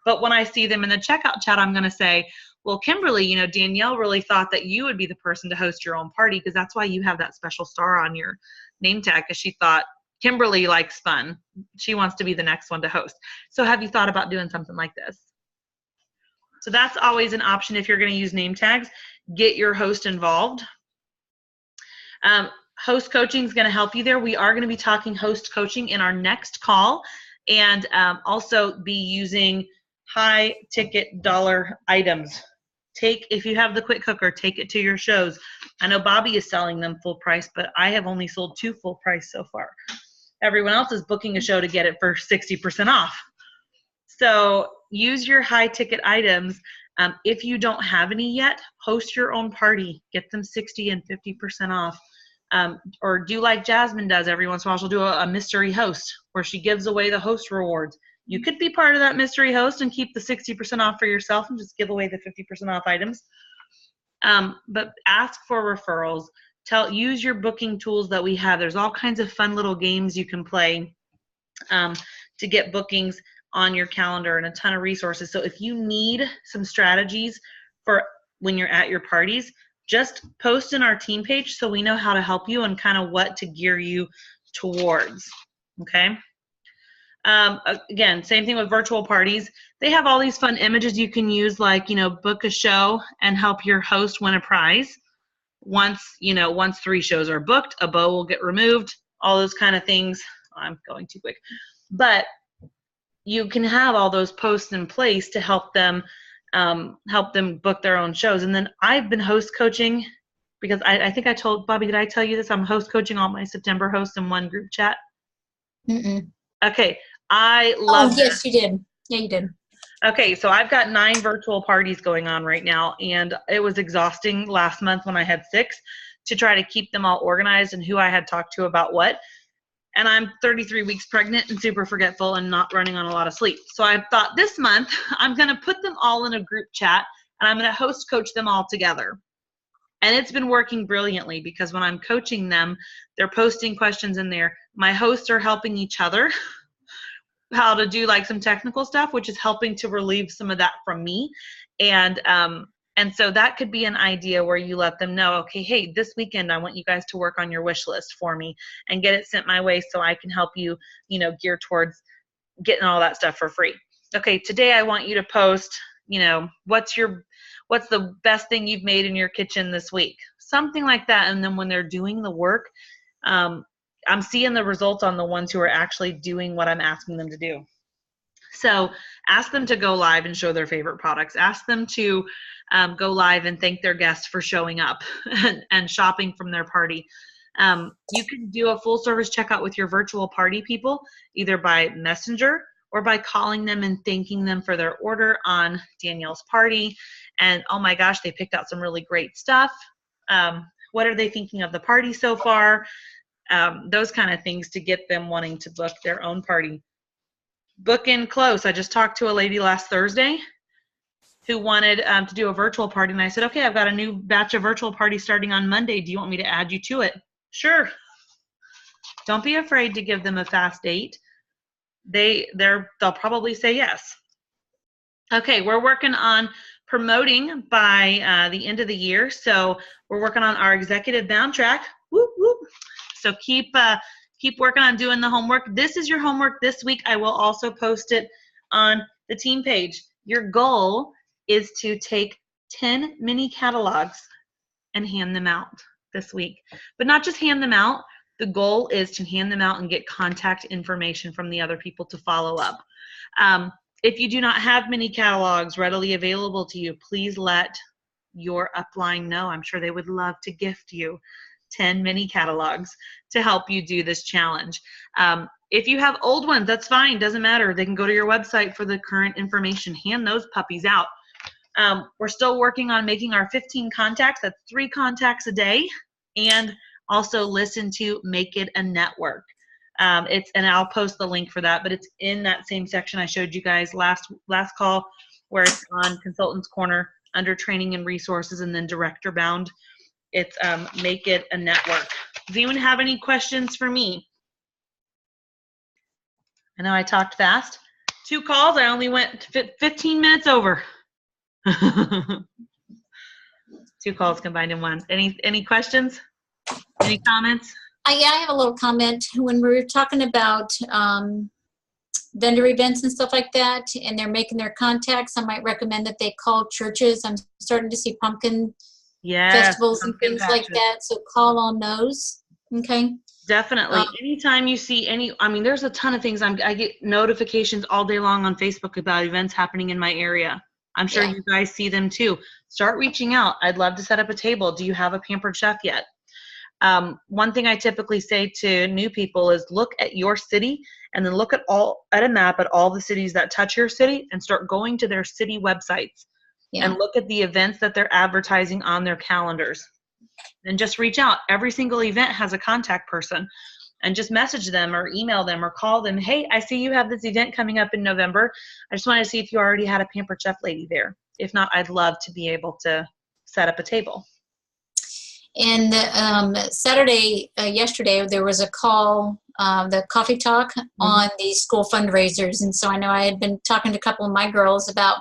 Speaker 1: but when I see them in the checkout chat, I'm going to say, well, Kimberly, Danielle really thought that you would be the person to host your own party because that's why you have that special star on your name tag, because she thought Kimberly likes fun. She wants to be the next one to host. So have you thought about doing something like this? So that's always an option if you're going to use name tags. Get your host involved. Host coaching is going to help you there. We are going to be talking host coaching in our next call and also be using high ticket dollar items. If you have the quick cooker, take it to your shows. I know Bobby is selling them full price, but I have only sold 2 full price so far. Everyone else is booking a show to get it for 60% off. So use your high ticket items. If you don't have any yet, host your own party. Get them 60 and 50% off. Or do like Jasmine does every once in a while. She'll do a mystery host where she gives away the host rewards. You could be part of that mystery host and keep the 60% off for yourself and just give away the 50% off items. But ask for referrals. Use your booking tools that we have. There's all kinds of fun little games you can play to to get bookings on your calendar and a ton of resources. So if you need some strategies for when you're at your parties, just post in our team page so we know how to help you and kind of what to gear you towards. Okay. Again, same thing with virtual parties. They have all these fun images you can use, like, book a show and help your host win a prize. Once 3 shows are booked, a bow will get removed, all those kind of things. I'm going too quick. But you can have all those posts in place to help them book their own shows. And then I've been host coaching, because I think I told Bobby, did I tell you this? I'm host coaching all my September hosts in one group chat.
Speaker 5: Mm-mm.
Speaker 1: Okay. I love
Speaker 5: Oh, yes, you did. Yeah, you did.
Speaker 1: Okay, so I've got 9 virtual parties going on right now, and it was exhausting last month when I had 6 to try to keep them all organized and who I had talked to about what. And I'm 33 weeks pregnant and super forgetful and not running on a lot of sleep. So I thought this month I'm going to put them all in a group chat and I'm going to host coach them all together. And it's been working brilliantly, because when I'm coaching them, they're posting questions in there. My hosts are helping each other how to do like some technical stuff, which is helping to relieve some of that from me. And so that could be an idea where you let them know, okay, hey, this weekend I want you guys to work on your wish list for me and get it sent my way so I can help you, gear towards getting all that stuff for free. Okay, today I want you to post, what's the best thing you've made in your kitchen this week? Something like that. And then when they're doing the work, I'm seeing the results on the ones who are actually doing what I'm asking them to do. So ask them to go live and show their favorite products. Ask them to go live and thank their guests for showing up and shopping from their party. You can do a full service checkout with your virtual party people, either by messenger or by calling them and thanking them for their order on Danielle's party. And oh my gosh, they picked out some really great stuff. What are they thinking of the party so far? Those kind of things to get them wanting to book their own party. Book in close. I just talked to a lady last Thursday who wanted to do a virtual party. And I said, okay, I've got a new batch of virtual parties starting on Monday. Do you want me to add you to it? Sure. Don't be afraid to give them a fast date. They'll probably say yes. Okay, we're working on promoting by the end of the year. So we're working on our executive bound track. Whoop, whoop. So keep working on doing the homework. This is your homework this week. I will also post it on the team page. Your goal is to take 10 mini catalogs and hand them out this week. But not just hand them out. The goal is to hand them out and get contact information from the other people to follow up. If you do not have mini catalogs readily available to you, please let your upline know. I'm sure they would love to gift you 10 mini catalogs to help you do this challenge. If you have old ones, that's fine. Doesn't matter. They can go to your website for the current information. Hand those puppies out. We're still working on making our 15 contacts. That's 3 contacts a day. And also listen to Make It a Network. And I'll post the link for that, but it's in that same section I showed you guys last call, where it's on Consultants Corner under Training and Resources, and then Director Bound. It's Make It a Network. Does anyone have any questions for me? I know I talked fast. 2 calls, I only went 15 minutes over. 2 calls combined in one. Any questions? Any comments?
Speaker 5: Yeah, I have a little comment. When we were talking about vendor events and stuff like that, and they're making their contacts, I might recommend that they call churches. I'm starting to see pumpkin festivals and things like that, so call on those. Okay.
Speaker 1: Definitely. Anytime you see there's a ton of things. I get notifications all day long on Facebook about events happening in my area. I'm sure you guys see them too. Start reaching out. I'd love to set up a table. Do you have a Pampered Chef yet? One thing I typically say to new people is look at your city and then look at a map at all the cities that touch your city and start going to their city websites and look at the events that they're advertising on their calendars. And just reach out. Every single event has a contact person, and just message them or email them or call them. Hey, I see you have this event coming up in November. I just wanted to see if you already had a Pampered Chef lady there. If not, I'd love to be able to set up a table.
Speaker 5: And Saturday, yesterday, there was a call, the coffee talk on the school fundraisers. And so I know I had been talking to a couple of my girls about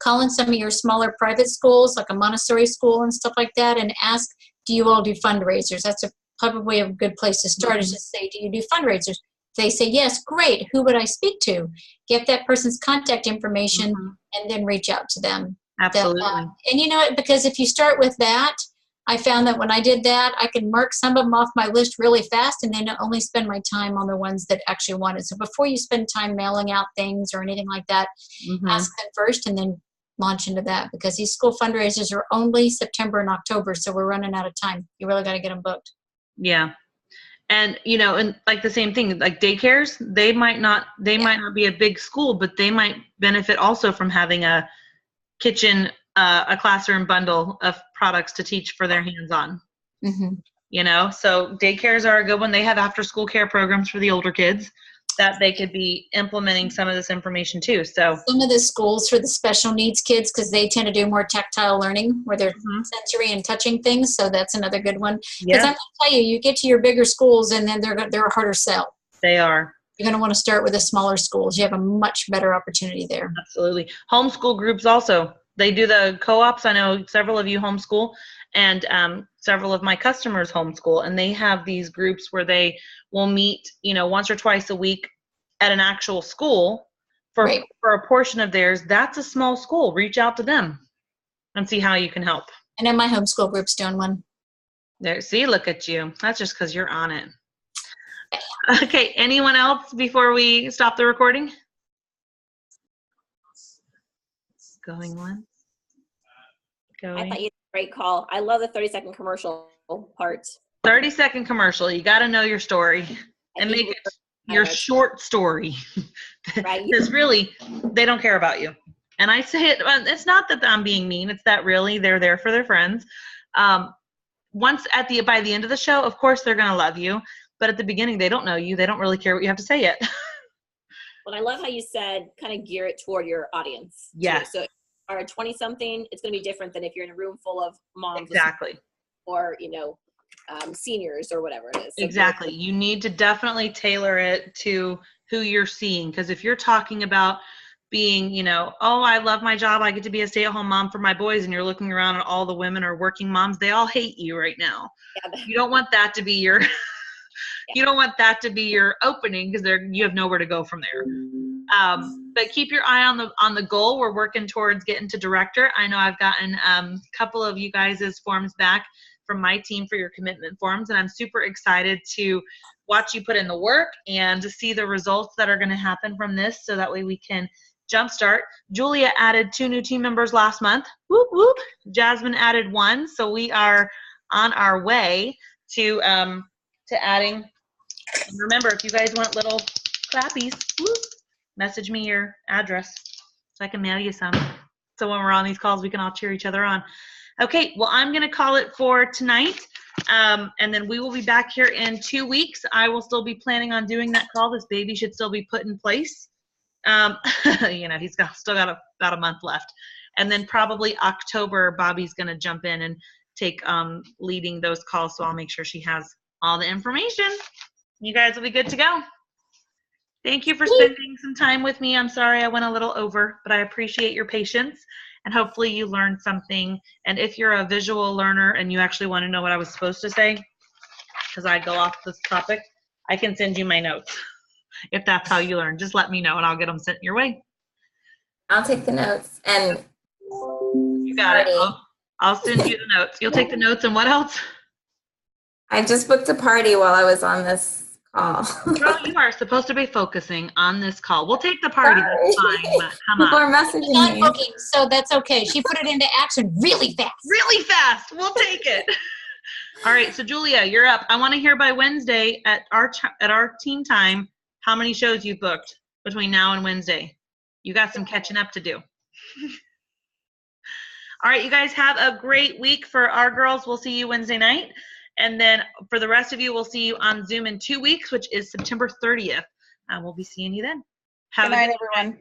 Speaker 5: calling some of your smaller private schools, like a Montessori school and stuff like that, and ask, do you all do fundraisers? That's probably a good place to start, is just say, do you do fundraisers? If they say yes, great. Who would I speak to? Get that person's contact information and then reach out to them.
Speaker 1: Absolutely.
Speaker 5: And you know what, because if you start with that, I found that when I did that, I could mark some of them off my list really fast and then only spend my time on the ones that actually wanted. So before you spend time mailing out things or anything like that, ask them first and then launch into that, because these school fundraisers are only September and October, so we're running out of time. You really got to get them booked.
Speaker 1: Yeah. And, you know, and like the same thing, like daycares, they might not be a big school, but they might benefit also from having a kitchen, a classroom bundle of products to teach for their hands-on. You know, so daycares are a good one. They have after-school care programs for the older kids that they could be implementing some of this information too. So
Speaker 5: some of the schools for the special needs kids, because they tend to do more tactile learning where they're sensory and touching things. So that's another good one. Because I'm going to tell you, you get to your bigger schools and then they're a harder sell.
Speaker 1: They are.
Speaker 5: You're going to want to start with the smaller schools. You have a much better opportunity there.
Speaker 1: Absolutely. Homeschool groups also. They do the co-ops. I know several of you homeschool, and several of my customers homeschool, and they have these groups where they will meet, you know, once or twice a week at an actual school for a portion of theirs. That's a small school. Reach out to them and see how you can help.
Speaker 5: I know my homeschool group's doing one.
Speaker 1: There, see, look at you. That's just because you're on it. Okay, anyone else before we stop the recording? Going once. Going.
Speaker 2: I thought you did a great call. I love the 30-second commercial part.
Speaker 1: 30-second commercial. You got to know your story and make it your short story.
Speaker 2: Right.
Speaker 1: Because really, they don't care about you. And I say it, it's not that I'm being mean. It's that really they're there for their friends. By the end of the show, of course, they're going to love you. But at the beginning, they don't know you. They don't really care what you have to say yet.
Speaker 2: Well, I love how you said kind of gear it toward your audience.
Speaker 1: Yeah.
Speaker 2: So if you are a 20-something, it's going to be different than if you're in a room full of moms.
Speaker 1: Exactly.
Speaker 2: Or, you know, seniors or whatever it is. So
Speaker 1: exactly. You need to definitely tailor it to who you're seeing. Because if you're talking about being, you know, oh, I love my job, I get to be a stay-at-home mom for my boys, and you're looking around and all the women are working moms, they all hate you right now. Yeah, you don't want that to be your you don't want that to be your opening, because you have nowhere to go from there. But keep your eye on the goal. We're working towards getting to director. I know I've gotten a couple of you guys' forms back from my team for your commitment forms, and I'm super excited to watch you put in the work and to see the results that are going to happen from this, so that way we can jumpstart. Julia added 2 new team members last month. Whoop, whoop. Jasmine added 1, so we are on our way to adding. And remember, if you guys want little clappies, whoop, message me your address so I can mail you some. So when we're on these calls, we can all cheer each other on. Okay, well, I'm going to call it for tonight, and then we will be back here in 2 weeks. I will still be planning on doing that call. This baby should still be put in place. You know, he's still got about a month left. And then probably October, Bobby's going to jump in and take leading those calls, so I'll make sure she has all the information. You guys will be good to go. Thank you for spending some time with me. I'm sorry I went a little over, but I appreciate your patience, and hopefully you learned something. And if you're a visual learner and you actually want to know what I was supposed to say, because I go off this topic, I can send you my notes. If that's how you learn, just let me know and I'll get them sent your way.
Speaker 7: I'll take the notes. And
Speaker 1: you got it. I'll send you the notes. You'll take the notes, and what else?
Speaker 7: I just booked a party while I was on this call.
Speaker 1: Girl, you are supposed to be focusing on this call. We'll take the party. That's fine, but come
Speaker 7: People
Speaker 1: on.
Speaker 7: are messaging
Speaker 5: Not
Speaker 7: me.
Speaker 5: booking, so that's okay. She put it into action really fast.
Speaker 1: Really fast. We'll take it. All right, so Julia, you're up. I want to hear by Wednesday at our team time how many shows you've booked between now and Wednesday. You got some catching up to do. All right, you guys have a great week. For our girls, we'll see you Wednesday night. And then for the rest of you, we'll see you on Zoom in 2 weeks, which is September 30th. We'll be seeing you then.
Speaker 3: Good night, everyone.